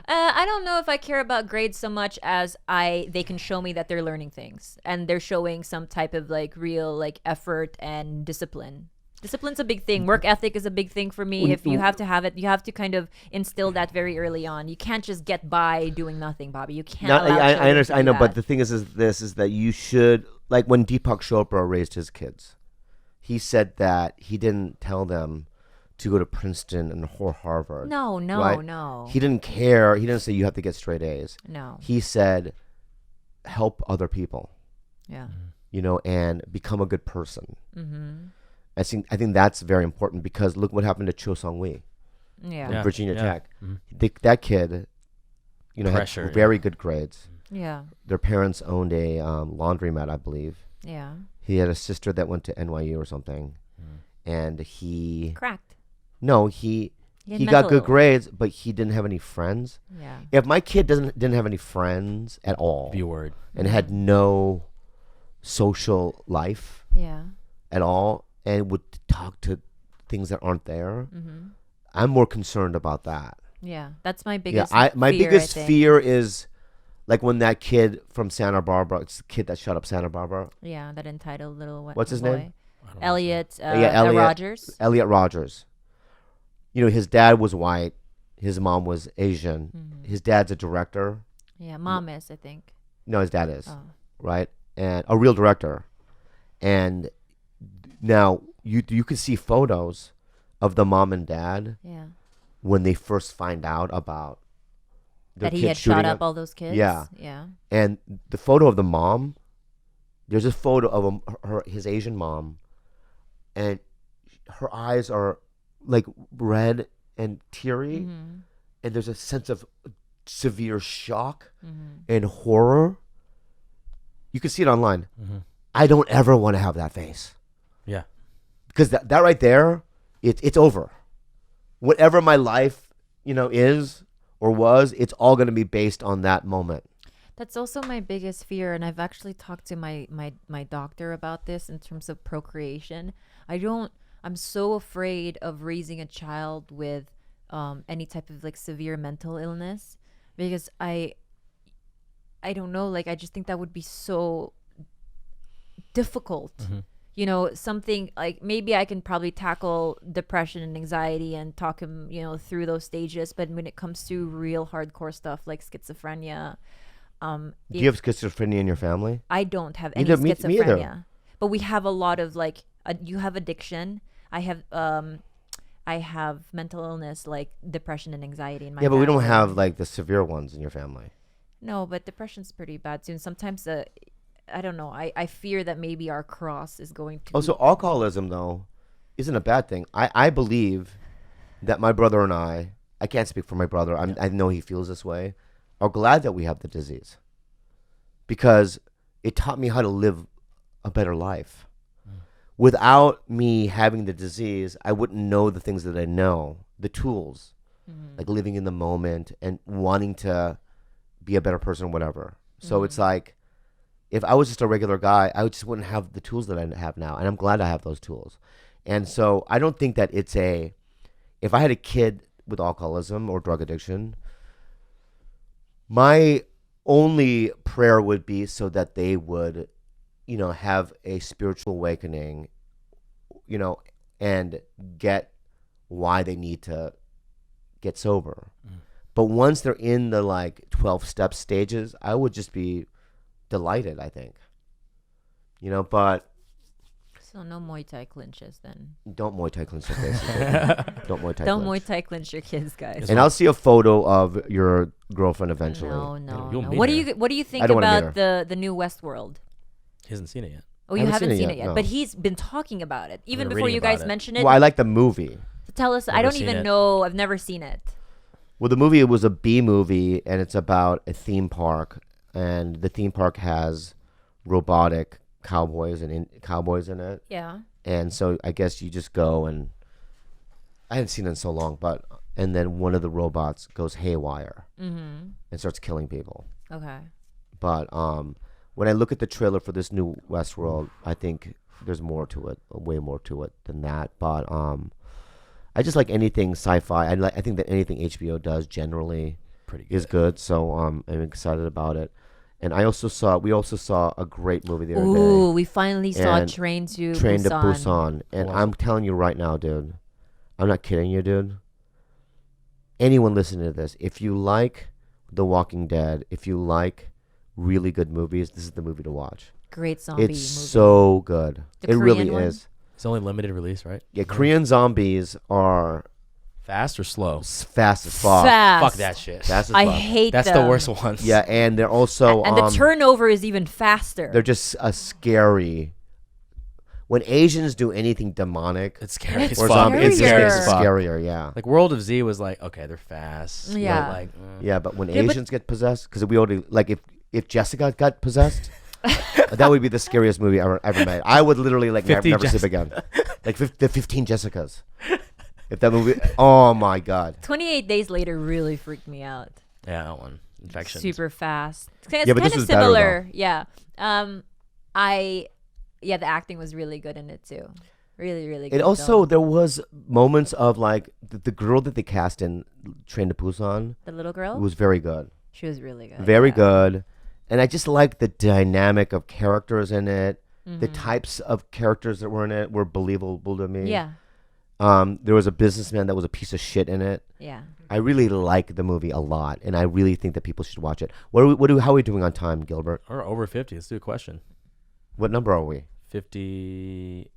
Speaker 2: I don't know if I care about grades so much as they can show me that they're learning things and they're showing some type of real effort and discipline. Discipline's a big thing. Work ethic is a big thing for me. If you have to have it, you have to kind of instill that very early on. You can't just get by doing nothing, Bobby. You can't.
Speaker 1: I understand. I know, but the thing is that you should, like when Deepak Chopra raised his kids, he said that he didn't tell them to go to Princeton and or Harvard.
Speaker 2: No.
Speaker 1: He didn't care. He didn't say you have to get straight A's.
Speaker 2: No.
Speaker 1: He said, help other people.
Speaker 2: Yeah.
Speaker 1: And become a good person.
Speaker 2: Mm-hmm.
Speaker 1: I think that's very important because look what happened to Cho Sung-wi in Virginia Tech. Mm-hmm. That kid, had very good grades.
Speaker 2: Yeah.
Speaker 1: Their parents owned a laundromat, I believe.
Speaker 2: Yeah.
Speaker 1: He had a sister that went to NYU or something, and he
Speaker 2: cracked.
Speaker 1: No, he got good grades, but he didn't have any friends.
Speaker 2: Yeah.
Speaker 1: If my kid didn't have any friends at all,
Speaker 3: be a word,
Speaker 1: and had no social life, at all. And would talk to things that aren't there. Mm-hmm. I'm more concerned about that.
Speaker 2: Yeah, that's my biggest.
Speaker 1: My biggest fear is like when that kid from Santa Barbara, it's the kid that shut up Santa Barbara.
Speaker 2: Yeah, that entitled little.
Speaker 1: What's his name?
Speaker 2: Elliot.
Speaker 1: Elliot
Speaker 2: Rogers.
Speaker 1: Elliot Rogers. His dad was white, his mom was Asian. Mm-hmm. His dad's a director.
Speaker 2: Yeah, mom is, I think.
Speaker 1: No, his dad is. Right, and a real director, and. Now, you can see photos of the mom and dad when they first find out about
Speaker 2: that he had shot up all those kids.
Speaker 1: Yeah. And the photo of the mom, there's a photo of his Asian mom, and her eyes are like red and teary, and there's a sense of severe shock and horror. You can see it online. Mm-hmm. I don't ever want to have that face.
Speaker 3: Yeah.
Speaker 1: Because that right there, it's over. Whatever my life, is or was, it's all going to be based on that moment.
Speaker 2: That's also my biggest fear, and I've actually talked to my doctor about this in terms of procreation. I'm so afraid of raising a child with any type of severe mental illness because I don't know, I just think that would be so difficult. Mm-hmm. Something maybe I can probably tackle depression and anxiety and talk him, through those stages. But when it comes to real hardcore stuff like schizophrenia,
Speaker 1: do you have schizophrenia in your family?
Speaker 2: I don't have any schizophrenia, me either. But we have a lot of you have addiction. I have mental illness like depression and anxiety in my family.
Speaker 1: But we don't have the severe ones in your family.
Speaker 2: No, but depression's pretty bad too. And sometimes I don't know. I fear that maybe our cross is going to.
Speaker 1: So alcoholism though, isn't a bad thing. I believe that my brother and I can't speak for my brother. I know he feels this way. Are glad that we have the disease because it taught me how to live a better life. Without me having the disease, I wouldn't know the things that I know, the tools, like living in the moment and wanting to be a better person or whatever. So it's like, if I was just a regular guy, I just wouldn't have the tools that I have now. And I'm glad I have those tools. And so I don't think that it's if I had a kid with alcoholism or drug addiction, my only prayer would be so that they would, have a spiritual awakening, and get why they need to get sober. But once they're in the 12-step stages, I would just be delighted, I think. But
Speaker 2: so no Muay Thai clinches then.
Speaker 1: Don't Muay Thai clinch your kids. Don't Muay Thai
Speaker 2: Don't
Speaker 1: clinch.
Speaker 2: Muay Thai clinch your kids, guys.
Speaker 1: And I'll see a photo of your girlfriend eventually.
Speaker 2: No.
Speaker 3: You'll meet
Speaker 2: What
Speaker 3: her.
Speaker 2: do you think about the new Westworld?
Speaker 3: He hasn't seen it yet.
Speaker 2: Oh, you haven't seen it yet,
Speaker 1: no.
Speaker 2: but he's been talking about it even
Speaker 3: been
Speaker 2: before
Speaker 3: reading
Speaker 2: you
Speaker 3: about
Speaker 2: guys
Speaker 3: it.
Speaker 2: mentioned it.
Speaker 1: Well, I like the movie.
Speaker 2: Tell us. I
Speaker 3: Never
Speaker 2: don't
Speaker 3: seen
Speaker 2: even
Speaker 3: it.
Speaker 2: know. I've never seen it.
Speaker 1: Well, the movie was a B movie, and it's about a theme park, and the theme park has robotic cowboys and cowboys in it.
Speaker 2: Yeah.
Speaker 1: And so I guess you just go and I haven't seen it in so long, and then one of the robots goes haywire and starts killing people.
Speaker 2: Okay.
Speaker 1: But when I look at the trailer for this new Westworld, I think there's more to it, way more to it than that. But I just like anything sci-fi. I think that anything HBO does generally
Speaker 3: Pretty good.
Speaker 1: is good. So I'm excited about it. And we also saw a great movie the other day.
Speaker 2: Ooh, we finally saw
Speaker 1: And
Speaker 2: Train to
Speaker 1: Busan. And I'm telling you right now, dude, I'm not kidding you, dude. Anyone listening to this, if you like The Walking Dead, if you like really good movies, this is the movie to watch.
Speaker 2: Great zombie movie.
Speaker 1: It's so good.
Speaker 2: The
Speaker 1: It really
Speaker 2: Korean one?
Speaker 1: is.
Speaker 3: It's only limited release, right?
Speaker 1: Yeah, Korean zombies are
Speaker 3: Fast or slow?
Speaker 1: fast as fuck.
Speaker 2: Fast.
Speaker 3: Fuck that shit.
Speaker 1: Fast as
Speaker 2: I
Speaker 1: fuck.
Speaker 2: hate
Speaker 3: That's
Speaker 2: them.
Speaker 3: the worst ones.
Speaker 1: Yeah, and they're also
Speaker 2: And the turnover is even faster.
Speaker 1: they're just a scary. When Asians do anything demonic
Speaker 3: It's scary
Speaker 2: It's
Speaker 3: as
Speaker 1: or
Speaker 3: fuck.
Speaker 1: zombie,
Speaker 2: scarier.
Speaker 1: it's
Speaker 3: scary as
Speaker 1: just
Speaker 3: fuck.
Speaker 1: scarier. Yeah,
Speaker 3: Like World of Z was like, okay, they're fast.
Speaker 2: Yeah.
Speaker 3: But like,
Speaker 1: yeah. But when
Speaker 2: Yeah, but-
Speaker 1: Asians get possessed, because we already if Jessica got possessed, that would be the scariest movie ever made. I would literally never
Speaker 3: 50
Speaker 1: sleep again. The 15 Jessicas. If that movie, oh my god.
Speaker 2: 28 Days Later really freaked me out.
Speaker 3: yeah, that one. Infections.
Speaker 2: Super fast. It's
Speaker 1: Yeah, but
Speaker 2: kind
Speaker 1: this
Speaker 2: of
Speaker 1: was better,
Speaker 2: similar. Yeah. The acting was really good in it too. Really, really good.
Speaker 1: It also
Speaker 2: film.
Speaker 1: there was moments of the girl that they cast in Train to Busan
Speaker 2: The little girl?
Speaker 1: was very good.
Speaker 2: She was really good.
Speaker 1: Very
Speaker 2: yeah.
Speaker 1: good. And I just like the dynamic of characters in it. The
Speaker 2: Mm-hmm.
Speaker 1: types of characters that were in it were believable to me.
Speaker 2: Yeah.
Speaker 1: There was a businessman that was a piece of shit in it.
Speaker 2: Yeah.
Speaker 1: I really like the movie a lot, and I really think that people should watch it. How are we doing on time, Gilbert?
Speaker 3: Or over 50. Let's do a question.
Speaker 1: What number are we?
Speaker 3: 50.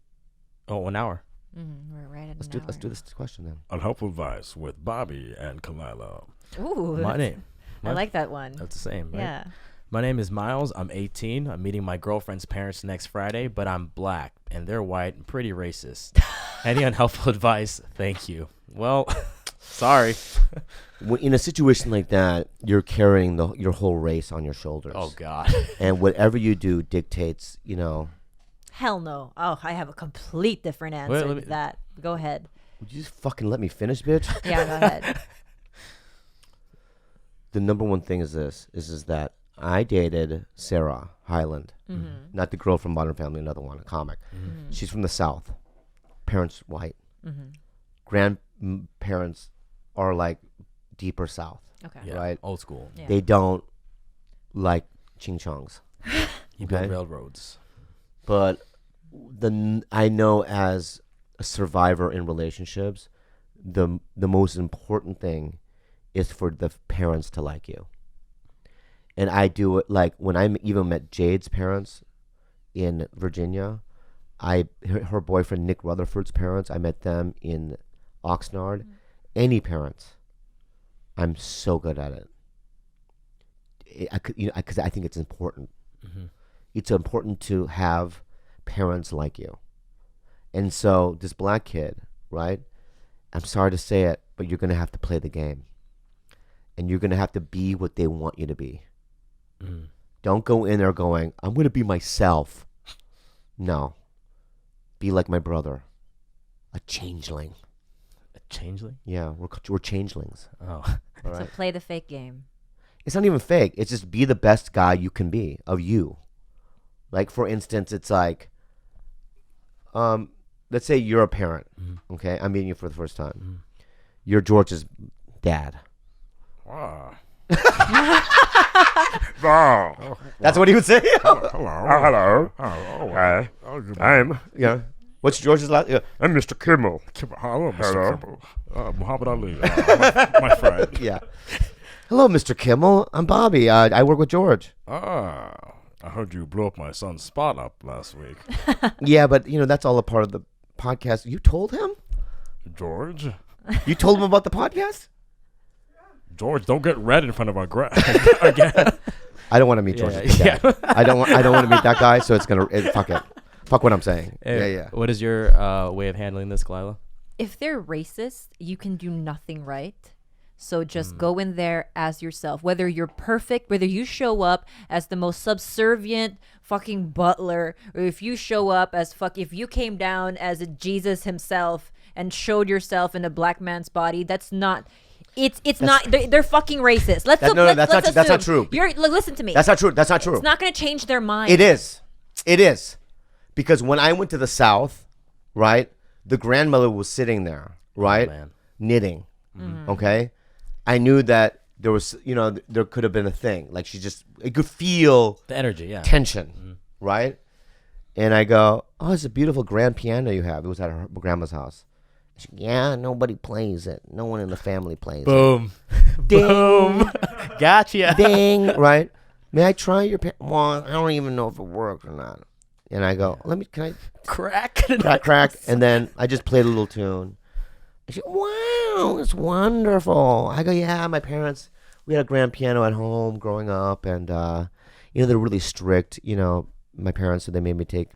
Speaker 3: Oh, 1 hour.
Speaker 2: We're right at
Speaker 1: Let's do this question then.
Speaker 5: Unhelpful Advice with Bobby and Khalyla.
Speaker 2: Ooh.
Speaker 3: My name.
Speaker 2: I like that one.
Speaker 3: That's the same, right?
Speaker 2: Yeah.
Speaker 3: My name is Miles. I'm 18. I'm meeting my girlfriend's parents next Friday, but I'm black and they're white and pretty racist. Any unhelpful advice? Thank you. Well, sorry.
Speaker 1: In a situation like that, you're carrying your whole race on your shoulders.
Speaker 3: Oh, God.
Speaker 1: And whatever you do dictates,
Speaker 2: Hell no. Oh, I have a complete different answer
Speaker 3: let me-
Speaker 2: to that. Go ahead.
Speaker 1: Would you just fucking let me finish, bitch?
Speaker 2: Yeah, go ahead.
Speaker 1: The number one thing is that I dated Sarah Hyland, not the girl from Modern Family, another one, a comic. She's from the South. Parents white. Grandparents are deeper South,
Speaker 2: Okay.
Speaker 3: Yeah,
Speaker 1: right?
Speaker 3: Old school.
Speaker 2: Yeah.
Speaker 1: They don't like ching chongs.
Speaker 3: You build
Speaker 1: Okay.
Speaker 3: railroads.
Speaker 1: But I know as a survivor in relationships, the most important thing is for the parents to like you. And I do it when I even met Jade's parents in Virginia. Her boyfriend Nick Rutherford's parents, I met them in Oxnard. Any parents, I'm so good at it. Because I think it's important. It's important to have parents like you. And so this black kid, right? I'm sorry to say it, but you're going to have to play the game. And you're going to have to be what they want you to be. Don't go in there going, I'm going to be myself. No. Be like my brother. A changeling.
Speaker 3: A changeling?
Speaker 1: Yeah, we're changelings.
Speaker 3: Oh.
Speaker 1: All right?
Speaker 2: So play the fake game.
Speaker 1: It's not even fake. It's just be the best guy you can be of you. Like, for instance, it's like, let's say you're a parent, okay? I'm meeting you for the first time. You're George's dad.
Speaker 5: Wow.
Speaker 1: That's what he would say?
Speaker 5: Hello. Hi. I'm
Speaker 1: What's George's last?
Speaker 5: I'm Mr. Kimmel. Hello, Mr. Kimmel. Muhammad Ali, my friend.
Speaker 1: Yeah. Hello, Mr. Kimmel. I'm Bobby. I work with George.
Speaker 5: I heard you blew up my son's spot up last week.
Speaker 1: Yeah, but that's all a part of the podcast. You told him?
Speaker 5: George?
Speaker 1: You told him about the podcast?
Speaker 5: George, don't get red in front of our again.
Speaker 1: I don't want to meet George.
Speaker 3: Yeah.
Speaker 1: I don't want to meet that guy. So fuck it. Fuck what I'm saying.
Speaker 3: Hey,
Speaker 1: Yeah.
Speaker 3: What is your way of handling this, Khalyla?
Speaker 2: If they're racist, you can do nothing right. So just go in there as yourself. Whether you're perfect, whether you show up as the most subservient fucking butler, or if you show up as if you came down as a Jesus himself and showed yourself in a black man's body, that's not. It's not. They're fucking racist. That's
Speaker 1: not true.
Speaker 2: Listen to me.
Speaker 1: That's not true. That's not true.
Speaker 2: It's not going to change their mind.
Speaker 1: It is. Because when I went to the South, right, the grandmother was sitting there, right, knitting. Okay, I knew that there was, there could have been a thing. Like I could feel
Speaker 3: the energy,
Speaker 1: tension, right? And I go, oh, it's a beautiful grand piano you have. It was at her grandma's house. She, yeah, nobody plays it. No one in the family plays
Speaker 3: Boom.
Speaker 1: it. Ding.
Speaker 3: Boom. Gotcha.
Speaker 1: Ding. Right? May I try your piano? Well, I don't even know if it works or not. And I go, can I
Speaker 3: crack?
Speaker 1: Crack. And then I just played a little tune. And she, wow, it's wonderful. I go, yeah, my parents, we had a grand piano at home growing up. And, they're really strict, my parents, so they made me take,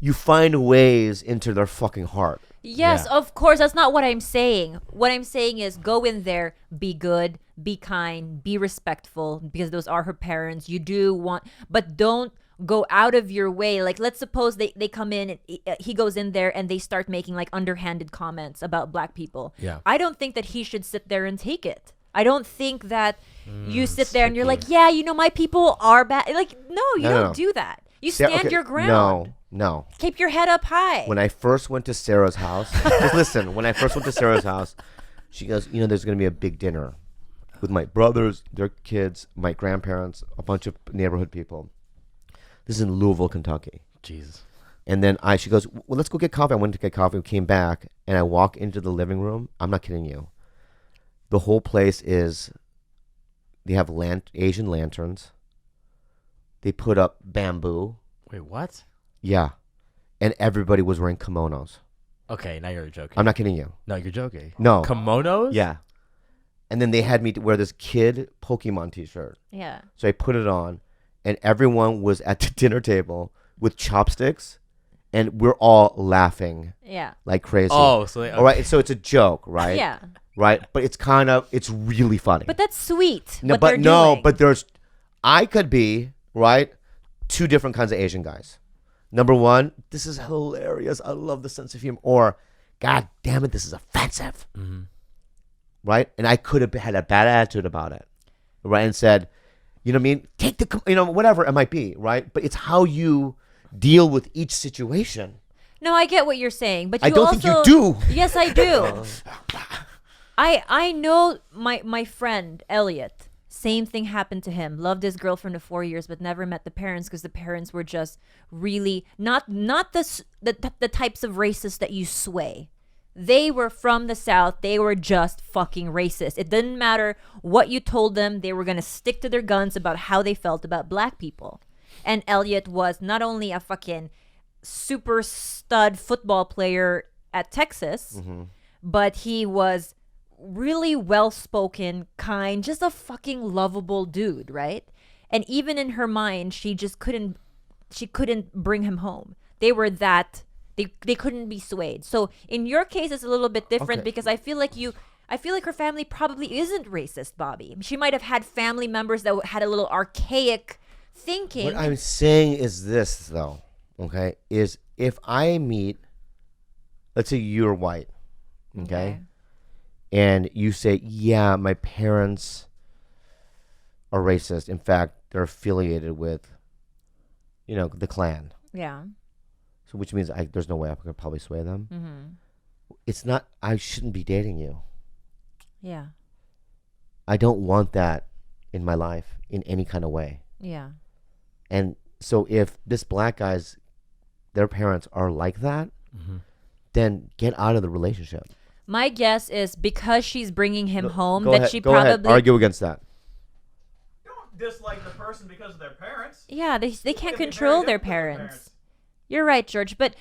Speaker 1: you find ways into their fucking heart.
Speaker 2: Yes, of course. That's not what I'm saying. What I'm saying is go in there, be good, be kind, be respectful, because those are her parents. You do want, but don't go out of your way. Like, let's suppose they come in, and he goes in there and they start making like underhanded comments about black people.
Speaker 3: Yeah.
Speaker 2: I don't think that he should sit there and take it. I don't think that you sit there and you're like, yeah, my people are bad. Like, no, you don't do that. You stand your ground.
Speaker 1: No.
Speaker 2: Keep your head up high.
Speaker 1: When I first went to Sarah's house, just listen, when I first went to Sarah's house, she goes, there's going to be a big dinner with my brothers, their kids, my grandparents, a bunch of neighborhood people. This is in Louisville, Kentucky.
Speaker 3: Jesus.
Speaker 1: And then she goes, well, let's go get coffee. I went to get coffee, came back, and I walk into the living room. I'm not kidding you. The whole place they have Asian lanterns. They put up bamboo.
Speaker 3: Wait, what?
Speaker 1: Yeah. And everybody was wearing kimonos.
Speaker 3: Okay, now you're joking.
Speaker 1: I'm not kidding you.
Speaker 3: No, you're joking.
Speaker 1: No.
Speaker 3: Kimonos?
Speaker 1: Yeah. And then they had me wear this kid Pokemon t-shirt.
Speaker 2: Yeah.
Speaker 1: So I put it on, and everyone was at the dinner table with chopsticks, and we're all laughing.
Speaker 2: Yeah.
Speaker 1: Like crazy.
Speaker 3: Oh, so
Speaker 1: all right. So it's a joke, right?
Speaker 2: Yeah.
Speaker 1: Right. But it's really funny.
Speaker 2: But that's sweet.
Speaker 1: But I could be, right, two different kinds of Asian guys. Number one, this is hilarious. I love the sense of humor. Or, God damn it, this is offensive.
Speaker 3: Mm-hmm.
Speaker 1: Right? And I could have had a bad attitude about it. Right? And said, you know what I mean? Take whatever it might be. Right? But it's how you deal with each situation.
Speaker 2: No, I get what you're saying. But
Speaker 1: I don't think you do.
Speaker 2: Yes, I do. I know my friend, Elliot. Same thing happened to him. Loved his girlfriend of 4 years, but never met the parents because the parents were just really not the types of racists that you sway. They were from the South. They were just fucking racist. It didn't matter what you told them. They were going to stick to their guns about how they felt about black people. And Elliot was not only a fucking super stud football player at Texas, but he was really well-spoken, kind, just a fucking lovable dude, right? And even in her mind, she couldn't bring him home. They were that They couldn't be swayed. So in your case, it's a little bit different because I feel like her family probably isn't racist, Bobby. She might have had family members that had a little archaic thinking.
Speaker 1: What I'm saying is this, though, okay, is if I meet, let's say you're white, okay, and you say, yeah, my parents are racist. In fact, they're affiliated with, the Klan.
Speaker 2: Yeah.
Speaker 1: So which means there's no way I could probably sway them. Mm-hmm. It's not, I shouldn't be dating you.
Speaker 2: Yeah.
Speaker 1: I don't want that in my life in any kind of way.
Speaker 2: Yeah.
Speaker 1: And so if this black guy's, their parents are like that, then get out of the relationship.
Speaker 2: My guess is because she's bringing him home
Speaker 1: go
Speaker 2: that
Speaker 1: ahead,
Speaker 2: she
Speaker 1: go
Speaker 2: probably
Speaker 1: ahead. Argue against that.
Speaker 4: Don't dislike the person because of their parents.
Speaker 2: Yeah, they can't control their parents. You're right, George. But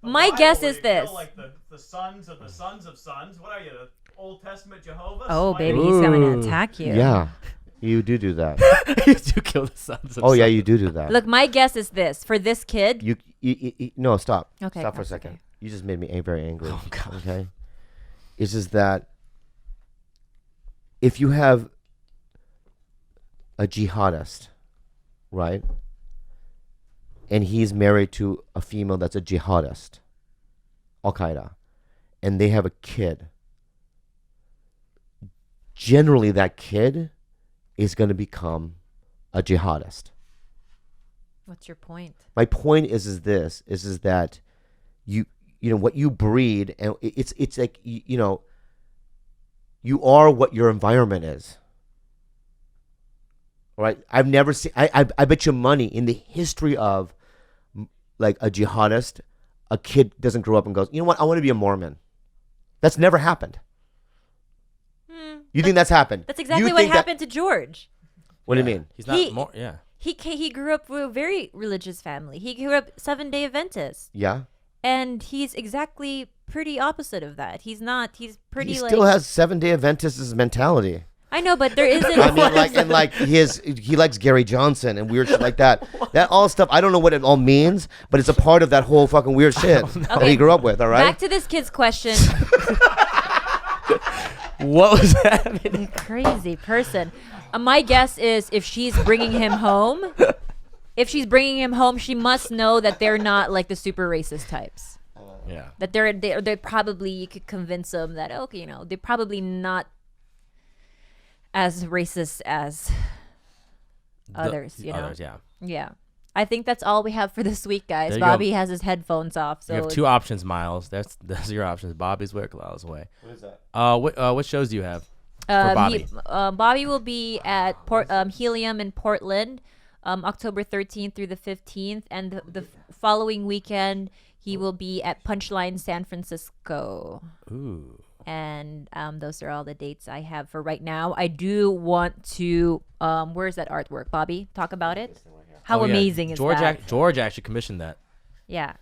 Speaker 2: my guess is this.
Speaker 4: Like the sons of the sons of sons. What are you, the Old Testament Jehovah?
Speaker 2: Oh, baby, he's coming to attack you.
Speaker 1: Yeah, you do that.
Speaker 3: You do kill the sons of
Speaker 1: yeah, you do that.
Speaker 2: Look, my guess is this. For this kid.
Speaker 1: No, stop.
Speaker 2: Okay.
Speaker 1: Stop for a second.
Speaker 2: Okay.
Speaker 1: You just made me very angry.
Speaker 3: Oh, God.
Speaker 1: Okay? It's just that if you have a jihadist, right? And he's married to a female that's a jihadist, Al-Qaeda, and they have a kid, generally that kid is going to become a jihadist.
Speaker 2: What's your point?
Speaker 1: My point is that you what you breed, and it's like you are what your environment is. All right, I've never seen. I bet you money in the history of like a jihadist, a kid doesn't grow up and goes, you know what, I want to be a Mormon. That's never happened. You think that's happened?
Speaker 2: That's exactly what happened to George.
Speaker 1: What do you mean?
Speaker 3: He's not more. Yeah.
Speaker 2: He grew up with a very religious family. He grew up 7-day Adventist.
Speaker 1: Yeah.
Speaker 2: And he's exactly pretty opposite of that. He's not. He's pretty.
Speaker 1: He still has 7-day Adventist mentality.
Speaker 2: I know, but there isn't.
Speaker 1: I mean, he likes Gary Johnson and weird shit like that. That all stuff. I don't know what it all means, but it's a part of that whole fucking weird shit that he grew up with. All right.
Speaker 2: Back to this kid's question.
Speaker 3: What was that?
Speaker 2: Crazy person. My guess is if she's bringing him home, she must know that they're not like the super racist types.
Speaker 3: Yeah.
Speaker 2: That they're probably, you could convince them that they're probably not as racist as others.
Speaker 3: Others, yeah.
Speaker 2: Yeah. I think that's all we have for this week, guys.
Speaker 3: There you
Speaker 2: Bobby
Speaker 3: go.
Speaker 2: has his headphones off. So
Speaker 3: You have two options, Miles. That's your options. Bobby's way or Khalyla's way.
Speaker 1: What is that?
Speaker 3: What shows do you have for Bobby?
Speaker 2: Bobby will be at Helium in Portland, October 13th through the 15th, and the following weekend he will be at Punchline San Francisco.
Speaker 3: Ooh.
Speaker 2: And those are all the dates I have for right now. I do want to. Where's that artwork, Bobby? Talk about it. How amazing is that?
Speaker 3: George actually commissioned that.
Speaker 2: Yeah.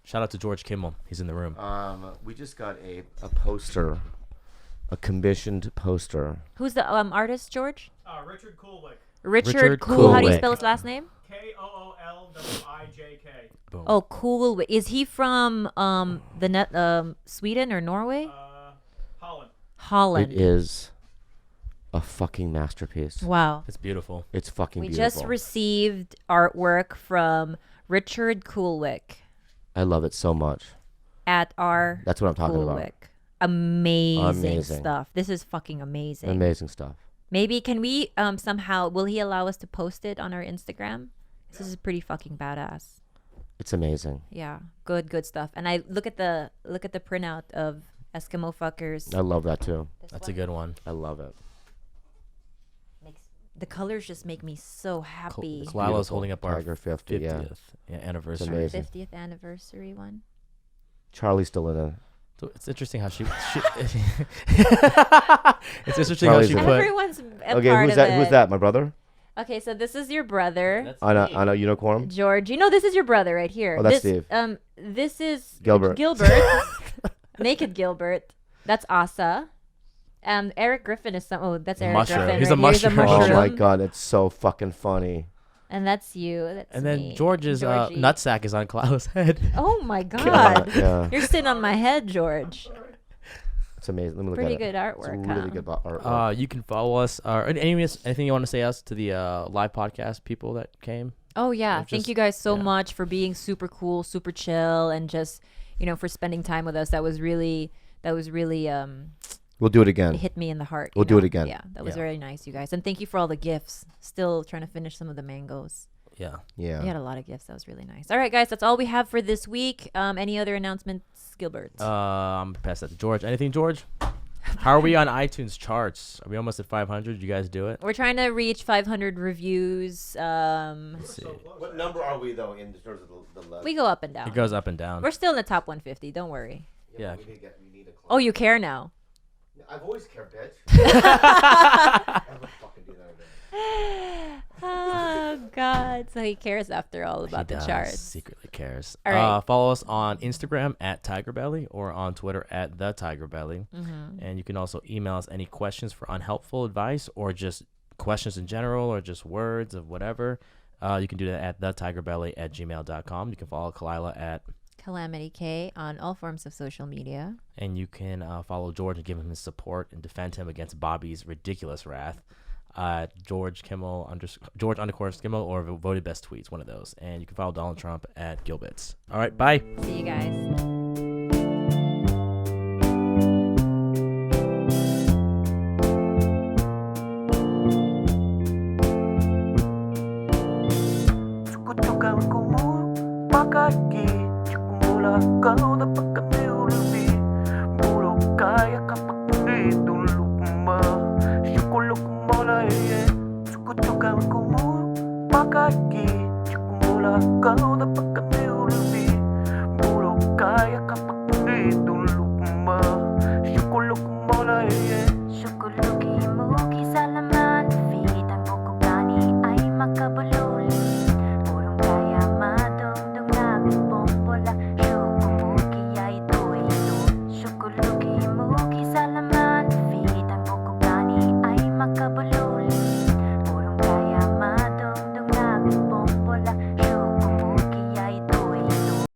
Speaker 3: Shout out to George Kimmel. He's in the room.
Speaker 1: We just got a poster, a commissioned poster.
Speaker 2: Who's the artist, George?
Speaker 4: Richard Coolwick.
Speaker 2: Richard Cool. How do you spell his last name?
Speaker 4: Koolwijk.
Speaker 3: Boom.
Speaker 2: Oh, cool. Is he from Sweden or Norway? Holland.
Speaker 1: It is a fucking masterpiece.
Speaker 2: Wow.
Speaker 3: It's beautiful.
Speaker 1: It's fucking
Speaker 2: We
Speaker 1: beautiful.
Speaker 2: just received artwork from Richard Coolwick
Speaker 1: I love it so much.
Speaker 2: at our
Speaker 1: That's what I'm talking about.
Speaker 2: Coolwick. Amazing
Speaker 1: Amazing.
Speaker 2: stuff. This is fucking amazing.
Speaker 1: Amazing stuff.
Speaker 2: Maybe can we somehow, will he allow us to post it on our Instagram? This is pretty fucking badass.
Speaker 1: It's amazing.
Speaker 2: Yeah, good stuff. And I look at the printout of Eskimo fuckers.
Speaker 1: I love that too.
Speaker 3: That's a good one.
Speaker 1: I love it.
Speaker 2: The colors just make me so happy.
Speaker 3: Khalyla's holding up our
Speaker 1: Tiger 50,
Speaker 3: 50th anniversary.
Speaker 1: It's amazing.
Speaker 2: 50th anniversary one.
Speaker 1: Charlie's still in it.
Speaker 3: So it's interesting how she it's interesting
Speaker 1: Charlie's
Speaker 3: how she
Speaker 1: in it.
Speaker 3: put.
Speaker 2: Everyone's a
Speaker 1: Okay,
Speaker 2: part
Speaker 1: who's
Speaker 2: of
Speaker 1: that?
Speaker 2: it.
Speaker 1: Who's that? My brother?
Speaker 2: Okay, so this is your brother,
Speaker 1: On a unicorn?
Speaker 2: George. You know this is your brother right here.
Speaker 1: Oh, that's
Speaker 2: this,
Speaker 1: Steve.
Speaker 2: This is
Speaker 1: Gilbert.
Speaker 2: Naked Gilbert. That's Asa. Eric Griffin is that's Eric
Speaker 3: Mushroom.
Speaker 2: Griffin.
Speaker 3: He's
Speaker 2: right
Speaker 3: a
Speaker 2: here.
Speaker 3: mushroom.
Speaker 1: Oh my god, it's so fucking funny.
Speaker 2: And that's you. That's
Speaker 3: And then
Speaker 2: me.
Speaker 3: George's
Speaker 2: Georgie.
Speaker 3: nutsack is on Khalyla's head.
Speaker 2: Oh my God!
Speaker 1: Yeah.
Speaker 2: You're sitting on my head, George.
Speaker 1: It's amazing. Let me look
Speaker 2: Pretty
Speaker 1: at it.
Speaker 2: good artwork.
Speaker 1: It's really good artwork.
Speaker 3: You can follow us. Anything you want to say else to the live podcast people that came?
Speaker 2: Oh yeah,
Speaker 3: Just-
Speaker 2: thank you guys so
Speaker 3: yeah.
Speaker 2: much for being super cool, super chill, and just for spending time with us. That was really
Speaker 1: We'll do it again.
Speaker 2: it hit me in the heart.
Speaker 1: We'll do it again.
Speaker 2: Yeah, that was
Speaker 3: Yeah.
Speaker 2: very nice, you guys, and thank you for all the gifts. Still trying to finish some of the mangoes.
Speaker 3: Yeah.
Speaker 1: Yeah.
Speaker 2: We had a lot of gifts. That was really nice. All right, guys, that's all we have for this week. Any other announcements, Gilbert?
Speaker 3: I'm gonna pass that to George. Anything, George? How are we on iTunes charts? Are we almost at 500? Did you guys do it?
Speaker 2: We're trying to reach 500 reviews.
Speaker 3: Let's see.
Speaker 1: What number are we though in terms of the left?
Speaker 2: We go up and down.
Speaker 3: It goes up and down.
Speaker 2: We're still in the top 150. Don't worry.
Speaker 3: Yeah.
Speaker 1: We need a club.
Speaker 2: Oh, you care now.
Speaker 1: I've always cared, bitch. Never fucking do that again.
Speaker 2: Oh God! So he cares after all about
Speaker 3: He
Speaker 2: the
Speaker 3: does,
Speaker 2: charts.
Speaker 3: secretly cares.
Speaker 2: All right.
Speaker 3: Follow us on Instagram at TigerBelly or on Twitter at the TigerBelly. And you can also email us any questions for unhelpful advice or just questions in general or just words of whatever. You can do that at thetigerbelly@gmail.com. You can follow Khalyla at
Speaker 2: Calamity K on all forms of social media.
Speaker 3: and you can follow George and give him his support and defend him against Bobby's ridiculous wrath. George _ Kimmel or voted best tweets, one of those. And you can follow Donald Trump at Gilbert's. All right, bye.
Speaker 2: See you guys.
Speaker 6: Kau dapatkan lebih buruk kaya kapag ditulog mo. Syukulog mo na sukutukan ko mo pakagi. Syukumula kau dapatkan lebih buruk kaya kapag